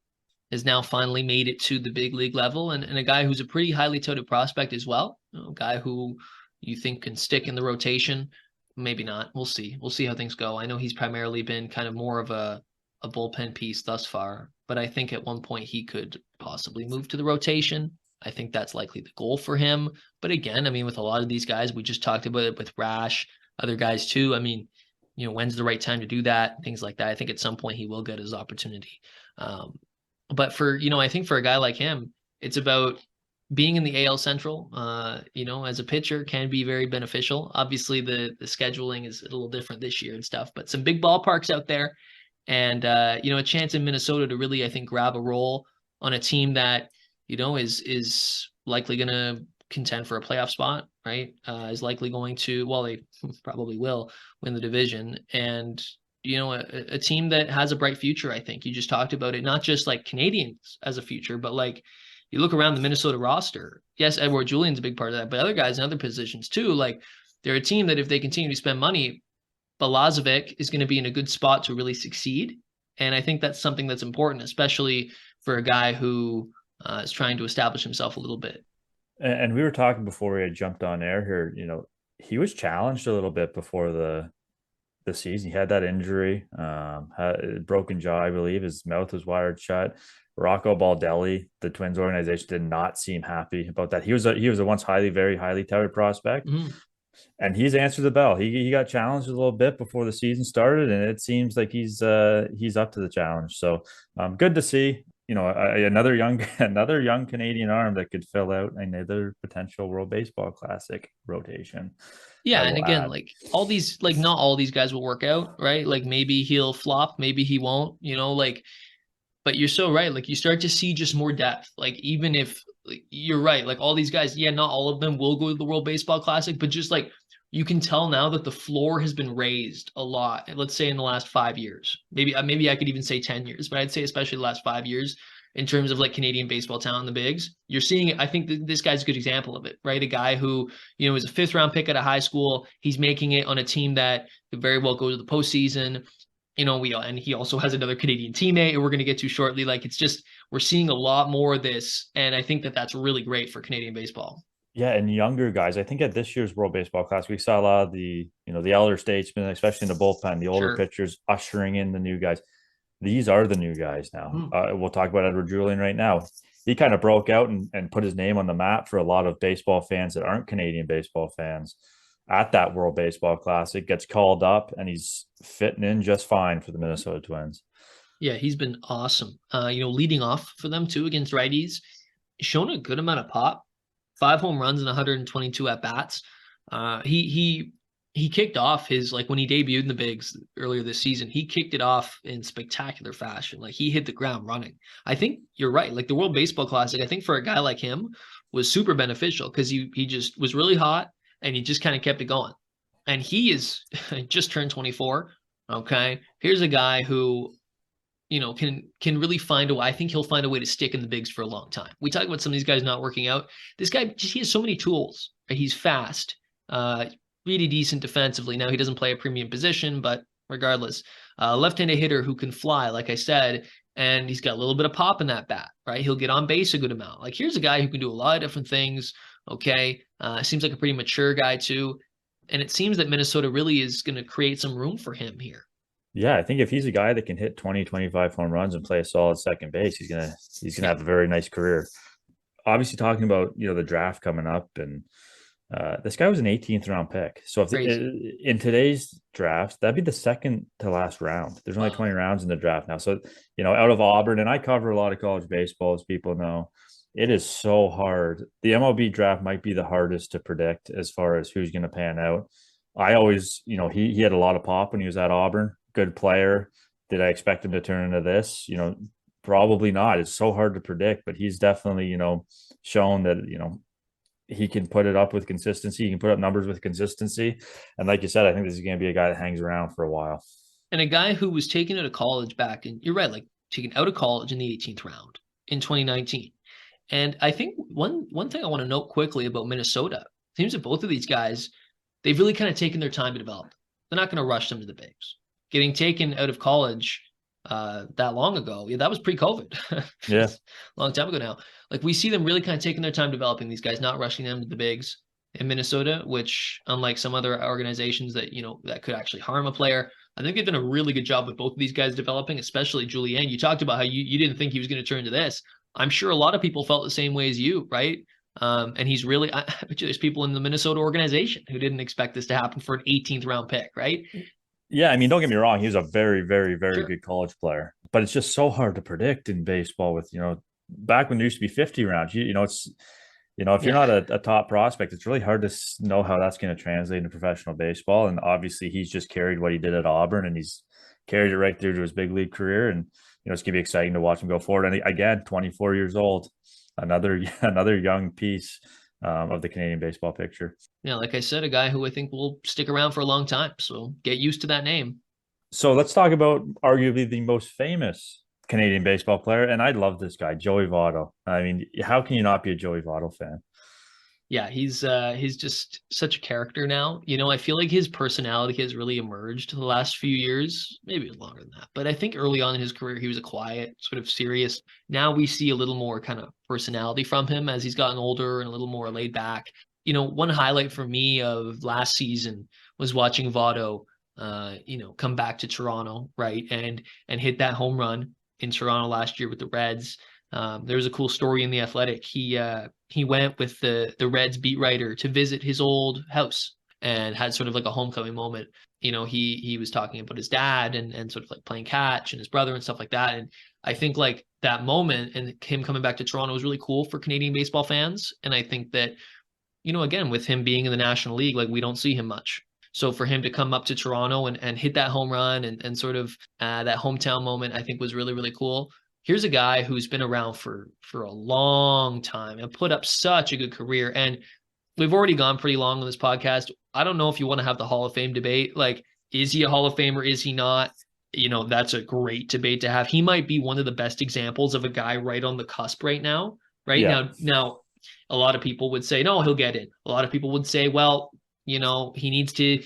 has now finally made it to the big league level, and a guy who's a pretty highly touted prospect as well. A guy who you think can stick in the rotation. Maybe not. We'll see. We'll see how things go. I know he's primarily been kind of more of a bullpen piece thus far, but I think at one point he could possibly move to the rotation. I think that's likely the goal for him. But again, with a lot of these guys, we just talked about it with Rash, other guys too. When's the right time to do that? Things like that. I think at some point he will get his opportunity. But I think for a guy like him, it's about being in the AL Central, as a pitcher can be very beneficial. Obviously, the scheduling is a little different this year and stuff, but some big ballparks out there. And, a chance in Minnesota to really, I think, grab a role on a team that, is likely going to contend for a playoff spot, right? Is likely going to, they probably will win the division. And, a team that has a bright future, I think. You just talked about it, not just like Canadians as a future, but like you look around the Minnesota roster. Yes, Edward Julian's a big part of that, but other guys in other positions too. Like they're a team that if they continue to spend money, Balazovic is going to be in a good spot to really succeed. And I think that's something that's important, especially for a guy who is trying to establish himself a little bit. And we were talking before we had jumped on air here, he was challenged a little bit before the season. He had that injury, had a broken jaw, I believe. His mouth was wired shut. Rocco Baldelli, the Twins organization, did not seem happy about that. He was a once very highly touted prospect. Mm-hmm. And he's answered the bell. He got challenged a little bit before the season started, and it seems like he's up to the challenge. So good to see. Another young Canadian arm that could fill out another potential World Baseball Classic rotation. Yeah, and again, all these, not all these guys will work out, right? Like maybe he'll flop, maybe he won't. But you're so right. Like you start to see just more depth. Like even if you're right, like all these guys, not all of them will go to the World Baseball Classic, but just like you can tell now that the floor has been raised a lot. Let's say in the last 5 years, maybe I could even say 10 years, but I'd say especially the last 5 years in terms of like Canadian baseball talent in the bigs. You're seeing it. I think this guy's a good example of it, right? A guy who, is a 5th round pick out of high school. He's making it on a team that could very well go to the postseason. And he also has another Canadian teammate who we're going to get to shortly. Like it's just, we're seeing a lot more of this. And I think that that's really great for Canadian baseball. Yeah. And younger guys, I think at this year's World Baseball Classic, we saw a lot of the elder statesmen, especially in the bullpen, the older pitchers ushering in the new guys. These are the new guys now. We'll talk about Edward Julian right now. he kind of broke out and put his name on the map for a lot of baseball fans that aren't Canadian baseball fans at that World Baseball Classic, gets called up, and he's fitting in just fine for the Minnesota Twins. Yeah, he's been awesome. Leading off for them too against righties, shown a good amount of pop, 5 home runs and 122 at bats. He kicked off his, like, when he debuted in the bigs earlier this season, he kicked it off in spectacular fashion. Like, he hit the ground running. I think you're right. Like, the World Baseball Classic, I think for a guy like him was super beneficial because he just was really hot and he just kind of kept it going. And he is just turned 24. Okay. Here's a guy who, can really find a way. I think he'll find a way to stick in the bigs for a long time. We talk about some of these guys not working out. This guy, he has so many tools. Right? He's fast, really decent defensively. Now, he doesn't play a premium position, but regardless, left-handed hitter who can fly, like I said, and he's got a little bit of pop in that bat, right? He'll get on base a good amount. Like, here's a guy who can do a lot of different things. Okay. Seems like a pretty mature guy too. And it seems that Minnesota really is going to create some room for him here. Yeah, I think if he's a guy that can hit 20, 25 home runs and play a solid second base, he's gonna have a very nice career. Obviously, talking about the draft coming up, and this guy was an 18th round pick. So if in today's draft, that'd be the second to last round. There's only 20 rounds in the draft now. So out of Auburn, and I cover a lot of college baseball, as people know, it is so hard. The MLB draft might be the hardest to predict as far as who's going to pan out. I always, he had a lot of pop when he was at Auburn. Good player. Did I expect him to turn into this? Probably not. It's so hard to predict, but he's definitely, shown that, he can put it up with consistency. He can put up numbers with consistency. And like you said, I think this is going to be a guy that hangs around for a while. And a guy who was taken out of college back in, you're right, like taken out of college in the 18th round in 2019. And I think one thing I want to note quickly about Minnesota, it seems that both of these guys, they've really kind of taken their time to develop. They're not going to rush them to the bigs. Getting taken out of college that long ago, that was pre-COVID. Yeah, a long time ago now. Like, we see them really kind of taking their time developing these guys, not rushing them to the bigs in Minnesota, which, unlike some other organizations that that could actually harm a player, I think they've done a really good job with both of these guys developing, especially Julien. You talked about how you didn't think he was going to turn to this. I'm sure a lot of people felt the same way as you, right? And he's really, I bet you there's people in the Minnesota organization who didn't expect this to happen for an 18th round pick, right? Yeah, I mean, don't get me wrong. He was a very, very, very good college player, but it's just so hard to predict in baseball with, back when there used to be 50 rounds, it's, if you're not a top prospect, it's really hard to know how that's going to translate into professional baseball. And obviously he's just carried what he did at Auburn, and he's carried it right through to his big league career. And, it's going to be exciting to watch him go forward. And again, 24 years old, another young piece of the Canadian baseball picture. Yeah, like I said, a guy who I think will stick around for a long time. So get used to that name. So let's talk about arguably the most famous Canadian baseball player. And I love this guy, Joey Votto. I mean, how can you not be a Joey Votto fan? Yeah, he's just such a character now. I feel like his personality has really emerged the last few years, maybe longer than that. But I think early on in his career, he was a quiet, sort of serious. Now we see a little more kind of personality from him as he's gotten older and a little more laid back. One highlight for me of last season was watching Votto, come back to Toronto, right, and hit that home run in Toronto last year with the Reds. There was a cool story in The Athletic. He went with the Reds beat writer to visit his old house and had sort of like a homecoming moment. He was talking about his dad and sort of like playing catch and his brother and stuff like that. And I think like that moment and him coming back to Toronto was really cool for Canadian baseball fans. And I think that, again, with him being in the National League, like, we don't see him much. So for him to come up to Toronto and hit that home run and sort of that hometown moment, I think was really, really cool. Here's a guy who's been around for a long time and put up such a good career. And we've already gone pretty long on this podcast. I don't know if you want to have the Hall of Fame debate. Like, is he a Hall of Famer? Is he not? That's a great debate to have. He might be one of the best examples of a guy right on the cusp right now. Right now, a lot of people would say, no, he'll get in. A lot of people would say, well, he needs to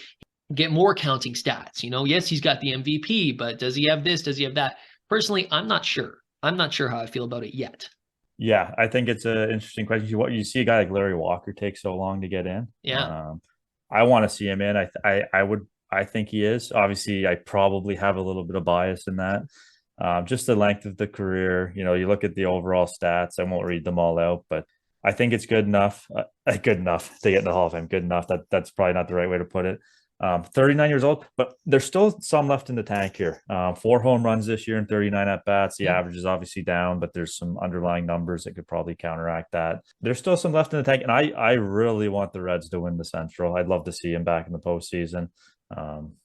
get more counting stats. Yes, he's got the MVP, but does he have this? Does he have that? Personally, I'm not sure. I'm not sure how I feel about it yet. Yeah, I think it's an interesting question. What you see a guy like Larry Walker take so long to get in. Yeah. I want to see him in. I think he is. Obviously, I probably have a little bit of bias in that. Just the length of the career. You look at the overall stats. I won't read them all out, but I think it's good enough. Good enough to get in the Hall of Fame. Good enough. That's probably not the right way to put it. 39 years old, but there's still some left in the tank here. 4 home runs this year and 39 at bats. The average is obviously down, but there's some underlying numbers that could probably counteract that. There's still some left in the tank, and I really want the Reds to win the Central. I'd love to see him back in the postseason.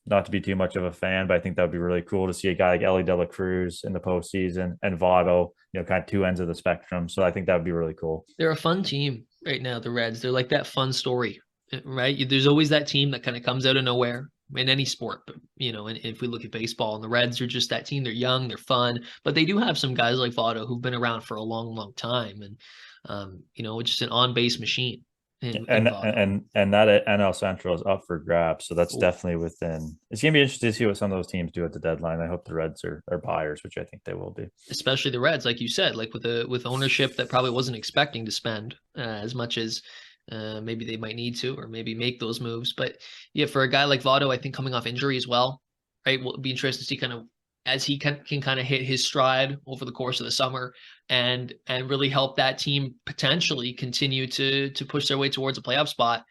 Not to be too much of a fan, but I think that would be really cool to see a guy like Ellie De La Cruz in the postseason and Votto, kind of two ends of the spectrum. So I think that would be really cool. They're a fun team right now, the Reds. They're like that fun story, right? There's always that team that kind of comes out of nowhere in any sport, but and if we look at baseball, and the Reds are just that team. They're young, they're fun, but they do have some guys like Votto who've been around for a long, long time, and just an on-base machine. And that NL Central is up for grabs, so that's definitely within. It's gonna be interesting to see what some of those teams do at the deadline. I hope the Reds are buyers, which I think they will be. Especially the Reds, like you said, like with ownership that probably wasn't expecting to spend as much as maybe they might need to, or maybe make those moves. But yeah, for a guy like Votto, I think coming off injury as well, right? Will be interesting to see kind of as he can kind of hit his stride over the course of the summer and really help that team potentially continue to push their way towards a playoff spot.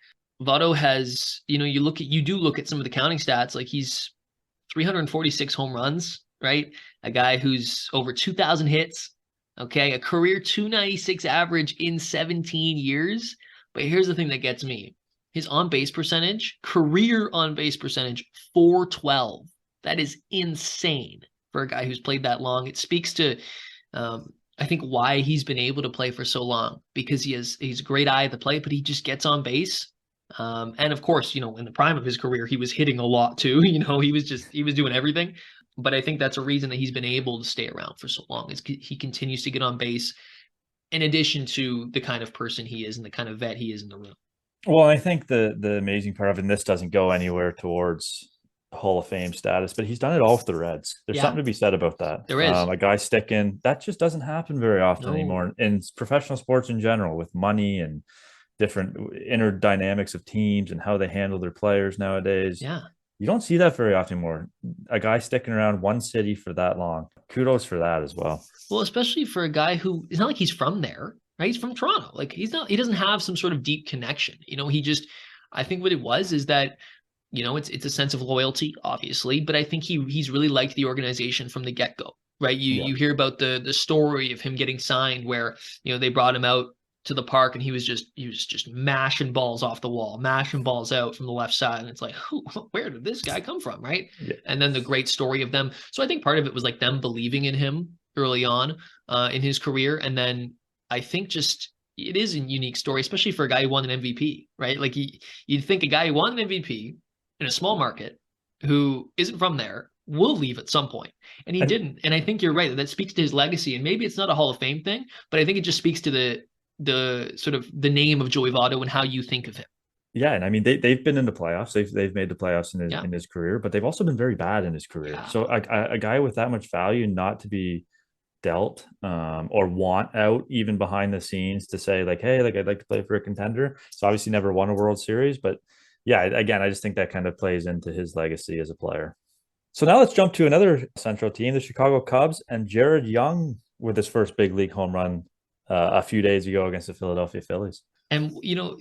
Votto has, you do look at some of the counting stats, like he's 346 home runs, right? A guy who's over 2,000 hits, okay? A career 296 average in 17 years. But here's the thing that gets me. His on-base percentage, career on-base percentage, 412. That is insane for a guy who's played that long. It speaks to, I think, why he's been able to play for so long, because he's a great eye at the plate, but he just gets on base. And of course, in the prime of his career, he was hitting a lot too. He was doing everything. But I think that's a reason that he's been able to stay around for so long, is he continues to get on base, in addition to the kind of person he is and the kind of vet he is in the room. Well, I think the amazing part of it, and this doesn't go anywhere towards Hall of Fame status, but he's done it all with the Reds. There's something to be said about that. There is. A guy sticking, that just doesn't happen very often anymore in professional sports in general, with money and different inner dynamics of teams and how they handle their players nowadays. Yeah. You don't see that very often anymore. A guy sticking around one city for that long. Kudos for that as well. Well, especially for a guy who, it's not like he's from there, right? He's from Toronto. Like he doesn't have some sort of deep connection. I think what it was is that, it's a sense of loyalty, obviously, but I think he's really liked the organization from the get-go, right? You hear about the story of him getting signed where, they brought him out to the park and he was just mashing balls off the wall, mashing balls out from the left side. And it's like, where did this guy come from, right? Yeah. And then the great story of them. So I think part of it was like them believing in him early on in his career. And then I think just it is a unique story, especially for a guy who won an MVP, right? Like you'd think a guy who won an MVP in a small market who isn't from there will leave at some point. And he didn't. And I think you're right. That speaks to his legacy. And maybe it's not a Hall of Fame thing, but I think it just speaks to the sort of the name of Joey Votto and how you think of him. Yeah, and I mean they've been in the playoffs. They've made the playoffs in his career, but they've also been very bad in his career. Yeah. So a guy with that much value not to be dealt or want out even behind the scenes to say like, hey, like I'd like to play for a contender. So obviously never won a World Series, but yeah, again, I just think that kind of plays into his legacy as a player. So now let's jump to another Central team, the Chicago Cubs, and Jared Young with his first big league home run a few days ago against the Philadelphia Phillies. And,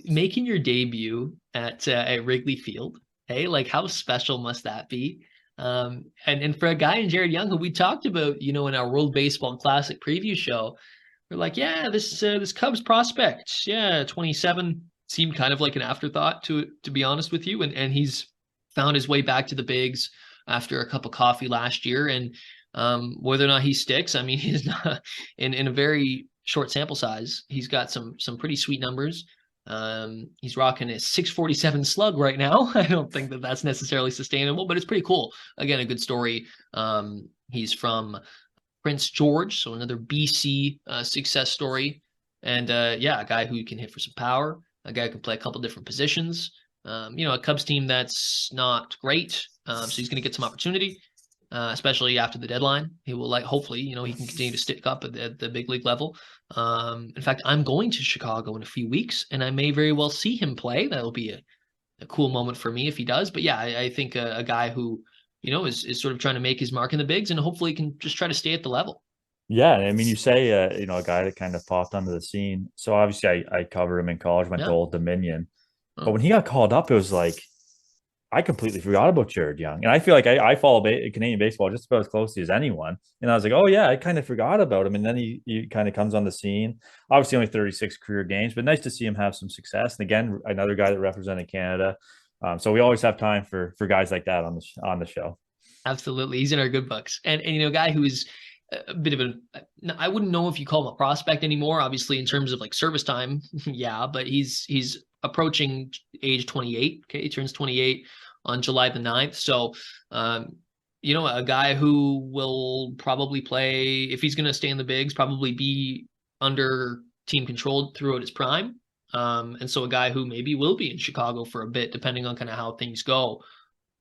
making your debut at Wrigley Field, hey, like how special must that be? And for a guy in Jared Young, who we talked about, in our World Baseball Classic preview show, we're like, yeah, this Cubs prospect, 27, seemed kind of like an afterthought to be honest with you. And he's found his way back to the bigs after a cup of coffee last year. And whether or not he sticks, I mean, he's not in a very short sample size. He's got some pretty sweet numbers. He's rocking a 647 slug right now. I don't think that that's necessarily sustainable, but it's pretty cool. Again, a good story. He's from Prince George, so another BC success story. And a guy who can hit for some power, a guy who can play a couple different positions. A Cubs team that's not great, so he's going to get some opportunity. Especially after the deadline. He will hopefully, he can continue to stick up at the big league level. In fact, I'm going to Chicago in a few weeks and I may very well see him play. That'll be a cool moment for me if he does. But yeah, I think a guy who is sort of trying to make his mark in the bigs and hopefully can just try to stay at the level. Yeah, I mean, you say a guy that kind of popped onto the scene. So obviously, I covered him in college, went to Yeah. Old Dominion, but Oh, when he got called up, it was like I completely forgot about Jared Young, and I feel like I follow Canadian baseball just about as closely as anyone. And I was like, oh yeah, I kind of forgot about him, and then he kind of comes on the scene. Obviously, only 36 career games, but nice to see him have some success. And again, another guy that represented Canada. So we always have time for guys like that on the show. absolutely. He's in our good books. And a guy who is a bit of I wouldn't know if you call him a prospect anymore, obviously in terms of like service time. Yeah, but he's approaching age 28. Okay. He turns 28 on July the 9th. So, a guy who will probably play, if he's going to stay in the bigs, probably be under team control throughout his prime. And so a guy who maybe will be in Chicago for a bit, depending on kind of how things go.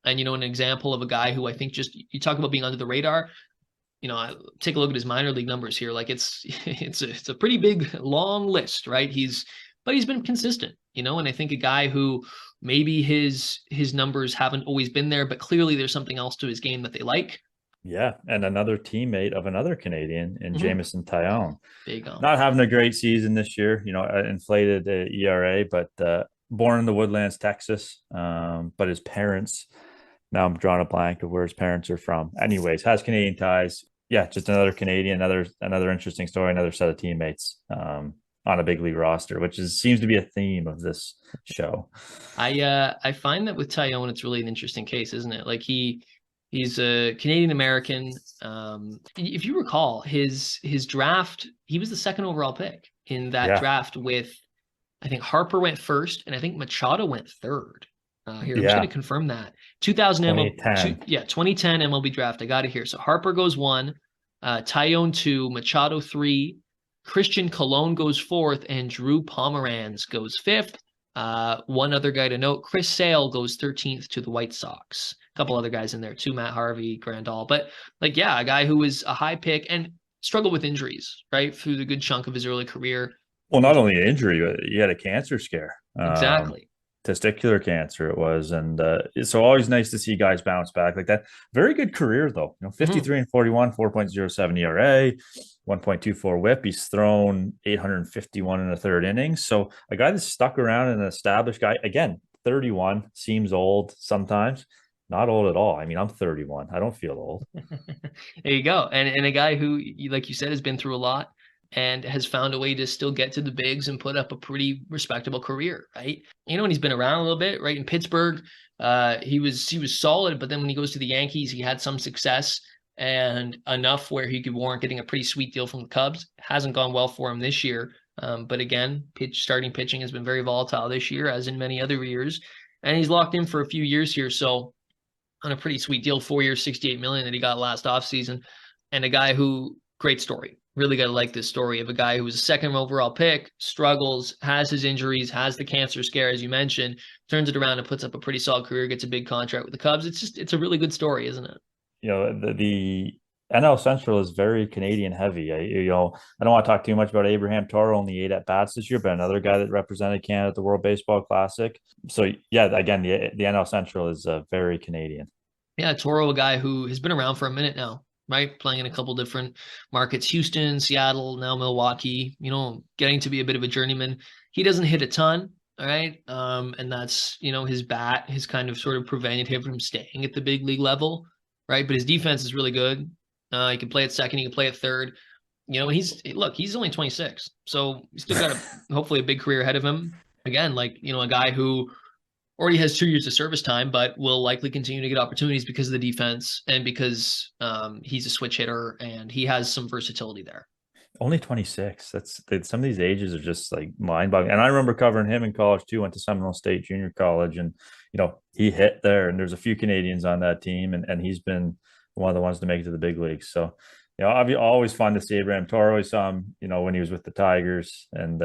And, an example of a guy who I think just, you talk about being under the radar, I take a look at his minor league numbers here. Like it's a pretty big, long list, right? But he's been consistent, and I think a guy who maybe his numbers haven't always been there, but clearly there's something else to his game that they like. Yeah, and another teammate of another Canadian in Jamison Tyone. Big on. Not having a great season this year, inflated ERA, but born in the Woodlands, Texas. But his parents, now I'm drawing a blank of where his parents are from. Anyways, has Canadian ties. Yeah, just another Canadian, another interesting story, another set of teammates on a big league roster, which seems to be a theme of this show. I find that with Tyone, it's really an interesting case, isn't it? Like he's a Canadian American. If you recall his draft, he was the second overall pick in that draft with, I think Harper went first and I think Machado went third. I'm just going to confirm that. 2010 MLB draft. I got it here. So Harper goes 1, Tyone 2, Machado 3, Christian Colon goes 4th, and Drew Pomeranz goes 5th. One other guy to note, Chris Sale goes 13th to the White Sox. A couple other guys in there too, Matt Harvey, Grandal. But a guy who was a high pick and struggled with injuries, right, through the good chunk of his early career. Well, not only an injury, but he had a cancer scare. Exactly. Testicular cancer it was, and so always nice to see guys bounce back like that. Very good career though, 53 and 41, 4.07 ERA, 1.24 WHIP. He's thrown 851 in the third inning. So a guy that's stuck around, an established guy. Again, 31 seems old sometimes. Not old at all. I mean, I'm 31. I don't feel old. There you go. And a guy who, like you said, has been through a lot and has found a way to still get to the bigs and put up a pretty respectable career, right? And he's been around a little bit, right? In Pittsburgh, he was solid, but then when he goes to the Yankees, he had some success and enough where he could warrant getting a pretty sweet deal from the Cubs. Hasn't gone well for him this year. But again, starting pitching has been very volatile this year, as in many other years. And he's locked in for a few years here. So on a pretty sweet deal, 4 years, $68 million that he got last offseason. And a guy who, great story. Really got to like this story of a guy who was a second overall pick, struggles, has his injuries, has the cancer scare, as you mentioned, turns it around and puts up a pretty solid career, gets a big contract with the Cubs. It's a really good story, isn't it? The NL Central is very Canadian heavy. I don't want to talk too much about Abraham Toro, only 8 at bats this year, but another guy that represented Canada at the World Baseball Classic. So yeah, again, the NL Central is very Canadian. Yeah, Toro, a guy who has been around for a minute now, right? Playing in a couple different markets, Houston, Seattle, now Milwaukee, getting to be a bit of a journeyman. He doesn't hit a ton, all right? And that's, his bat has kind of sort of prevented him from staying at the big league level, right? But his defense is really good. He can play at second, he can play at third. He's only 26, so he's still got hopefully a big career ahead of him. Again, a guy who already has 2 years of service time, but will likely continue to get opportunities because of the defense and because he's a switch hitter and he has some versatility there. Only 26. Some of these ages are just like mind-boggling. And I remember covering him in college too. Went to Seminole State Junior College, and he hit there. And there's a few Canadians on that team, and he's been one of the ones to make it to the big leagues. So always fun to see Abraham Toro. We saw him, when he was with the Tigers, and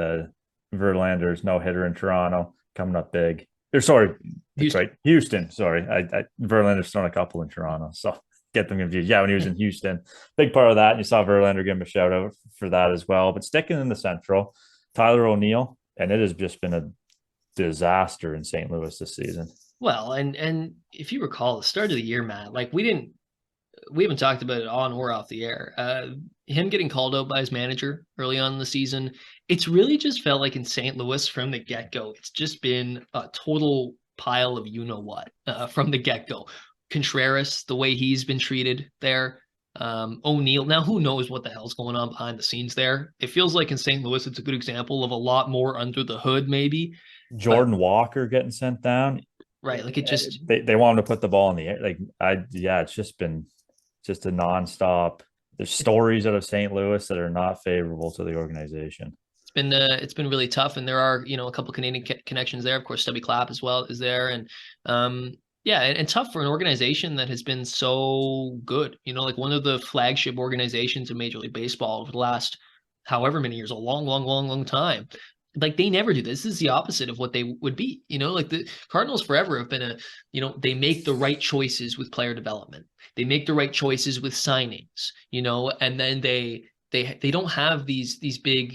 Verlander's no hitter in Toronto coming up big. Sorry, Houston. Right. Houston. Sorry, Verlander's thrown a couple in Toronto, so get them confused. Yeah, when he was in Houston, big part of that. And you saw Verlander give him a shout out for that as well. But sticking in the Central, Tyler O'Neill, and it has just been a disaster in St. Louis this season. Well, and if you recall the start of the year, Matt, like we haven't talked about it on or off the air. Him getting called out by his manager early on in the season, it's really just felt like in St. Louis from the get-go. It's just been a total pile of you know what from the get-go. Contreras, the way he's been treated there. O'Neill. Now, who knows what the hell's going on behind the scenes there? It feels like in St. Louis, it's a good example of a lot more under the hood, maybe. But Jordan Walker getting sent down. right, like it just They want him to put the ball in the air. It's just been just a nonstop. There's stories out of St. Louis that are not favorable to the organization. it's been really tough, and there are a couple Canadian connections there. Of course, Stubby Clapp as well is there, and yeah, and tough for an organization that has been so good. Like one of the flagship organizations in Major League Baseball over the last however many years, a long, long, long, long time. Like they never do this. This is the opposite of what they would be. Like the Cardinals forever have been they make the right choices with player development. They make the right choices with signings, and then they don't have these big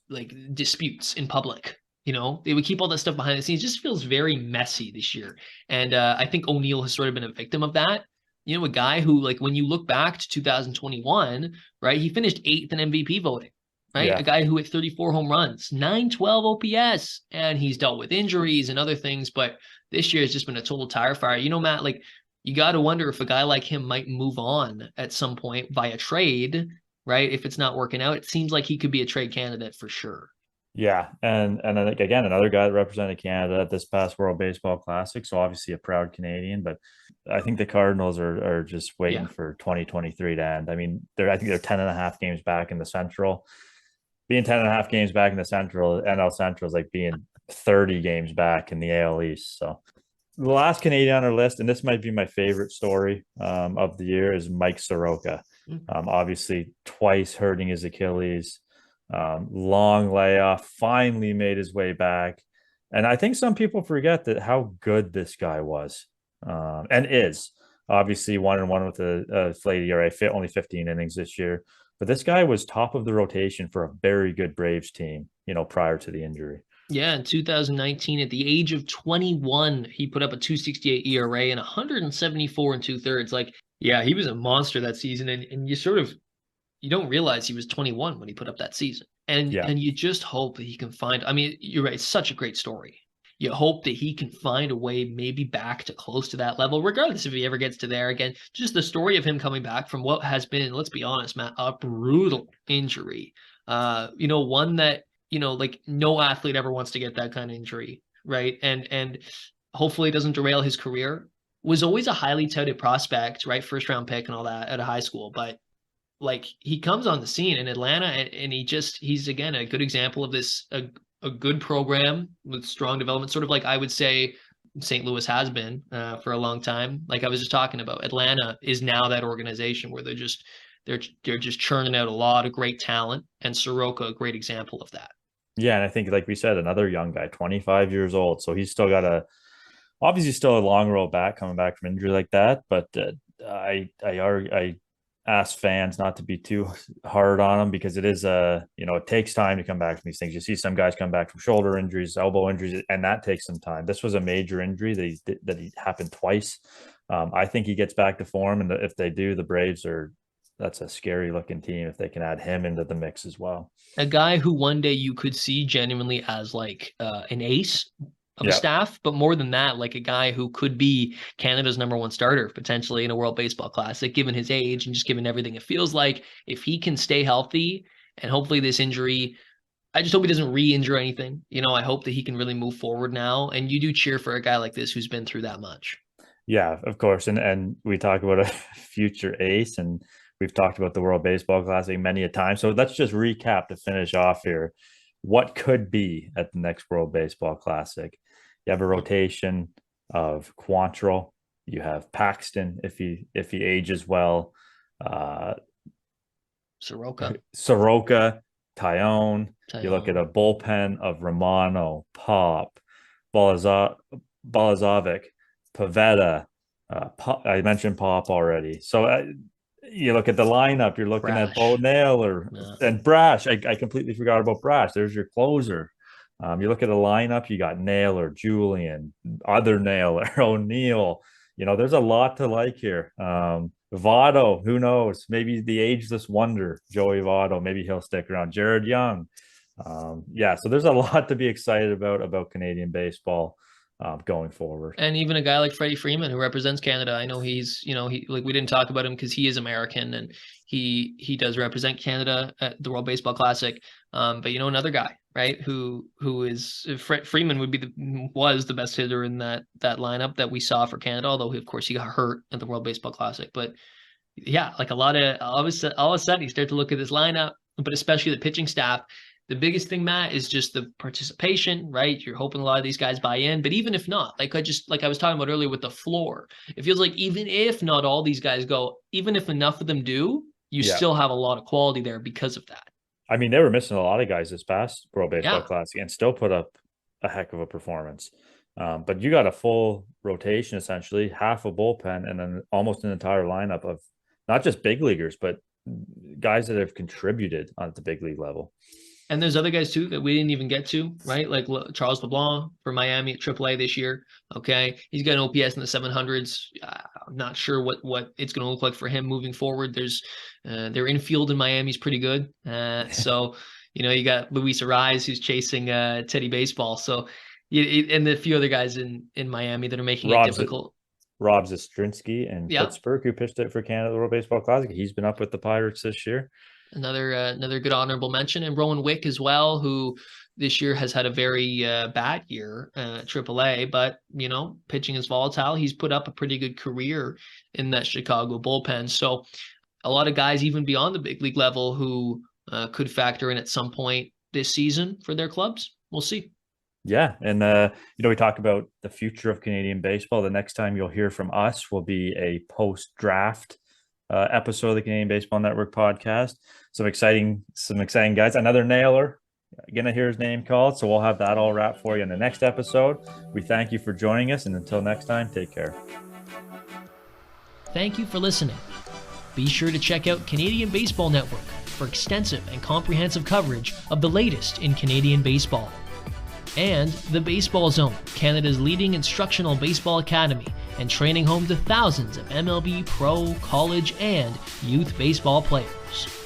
like disputes in public. They would keep all that stuff behind the scenes. It just feels very messy this year. And I think O'Neill has sort of been a victim of that. A guy who, like, when you look back to 2021, right, he finished 8th in MVP voting, right? Yeah. A guy who hit 34 home runs, 912 OPS, and he's dealt with injuries and other things. But this year has just been a total tire fire. Matt, like, you got to wonder if a guy like him might move on at some point via trade, right? If it's not working out, it seems like he could be a trade candidate for sure. Yeah, and then again, another guy that represented Canada at this past World Baseball Classic, so obviously a proud Canadian. But I think the Cardinals are just waiting for 2023 to end. I mean, I think they're 10 and a half games back in the Central. Being 10 and a half games back in the Central, NL Central, is like being 30 games back in the AL East. So the last Canadian on our list, and this might be my favorite story of the year, is Mike Soroka. Obviously, twice hurting his Achilles. Long layoff, finally made his way back. And I think some people forget that how good this guy was and is. Obviously 1-1 with a flat ERA, only 15 innings this year. But this guy was top of the rotation for a very good Braves team, prior to the injury. Yeah, in 2019, at the age of 21, he put up a 268 ERA and 174 and 2/3. Like, yeah, he was a monster that season. And you don't realize he was 21 when he put up that season. And you just hope that he can find, I mean, you're right, it's such a great story. You hope that he can find a way maybe back to close to that level, regardless if he ever gets to there again. Just the story of him coming back from what has been, let's be honest, Matt, a brutal injury. One that, like no athlete ever wants to get that kind of injury, right? And hopefully it doesn't derail his career. Was always a highly touted prospect, right? First round pick and all that at a high school, but like he comes on the scene in Atlanta and he's again a good example of this, a good program with strong development, sort of like I would say St. Louis has been for a long time. Like I was just talking about, Atlanta is now that organization where they're just churning out a lot of great talent, and Soroka, a great example of that. Yeah, and I think, like we said, another young guy, 25 years old, so he's still got obviously still a long road back coming back from injury like that. But I ask fans not to be too hard on him, because it is it takes time to come back from these things. You see some guys come back from shoulder injuries, elbow injuries, and that takes some time. This was a major injury that he happened twice. I think he gets back to form, and if they do, the Braves that's a scary looking team if they can add him into the mix as well. A guy who one day you could see genuinely as like an ace of a staff, but more than that, like a guy who could be Canada's #1 starter potentially in a World Baseball Classic, given his age and just given everything. It feels like if he can stay healthy, and hopefully this injury, I just hope he doesn't re-injure anything. I hope that he can really move forward now. And you do cheer for a guy like this who's been through that much. Yeah, of course. And we talk about a future ace, and we've talked about the World Baseball Classic many a time. So let's just recap to finish off here. What could be at the next World Baseball Classic? You have a rotation of Quantrill. You have Paxton if he ages well. Soroka, Tyone. You look at a bullpen of Romano, Pop, Balazovic, Pavetta. I mentioned Pop already. So you look at the lineup. You're looking at Bo Naylor and Brash. I completely forgot about Brash. There's your closer. You look at the lineup, you got Naylor, Julian, other Naylor, O'Neill. There's a lot to like here. Votto, who knows? Maybe the ageless wonder, Joey Votto. Maybe he'll stick around. Jared Young. So there's a lot to be excited about Canadian baseball going forward. And even a guy like Freddie Freeman, who represents Canada. I know he's, we didn't talk about him because he is American and he does represent Canada at the World Baseball Classic. But another guy, right, who is Freeman was the best hitter in that lineup that we saw for Canada, although of course he got hurt at the World Baseball Classic. But yeah, like all of a sudden you start to look at this lineup, but especially the pitching staff. The biggest thing, Matt, is just the participation, right? You're hoping a lot of these guys buy in, but even if not, like I was talking about earlier with the floor, it feels like even if not all these guys go, even if enough of them do, you still have a lot of quality there because of that. I mean, they were missing a lot of guys this past World Baseball Classic and still put up a heck of a performance. But you got a full rotation, essentially, half a bullpen, and then almost an entire lineup of not just big leaguers, but guys that have contributed at the big league level. And there's other guys too that we didn't even get to, right? Like Charles LeBlanc for Miami at AAA this year. Okay, he's got an OPS in the 700s. I'm not sure what it's going to look like for him moving forward. There's their infield in Miami is pretty good. So you got Luis Ariz who's chasing Teddy Baseball. So and a few other guys in Miami that are making it difficult. Rob Zastrinsky in Pittsburgh, who pitched it for Canada the World Baseball Classic. He's been up with the Pirates this year. Another good honorable mention, and Rowan Wick as well, who this year has had a very bad year at AAA, but pitching is volatile. He's put up a pretty good career in that Chicago bullpen. So a lot of guys even beyond the big league level who could factor in at some point this season for their clubs. We'll see. Yeah, and we talk about the future of Canadian baseball. The next time you'll hear from us will be a post-draft episode of the Canadian Baseball Network podcast. Some exciting guys. Another Naylor, gonna hear his name called. So we'll have that all wrapped for you in the next episode. We thank you for joining us, and until next time, take care. Thank you for listening. Be sure to check out Canadian Baseball Network for extensive and comprehensive coverage of the latest in Canadian baseball. And the Baseball Zone, Canada's leading instructional baseball academy and training home to thousands of MLB pro, college, and youth baseball players.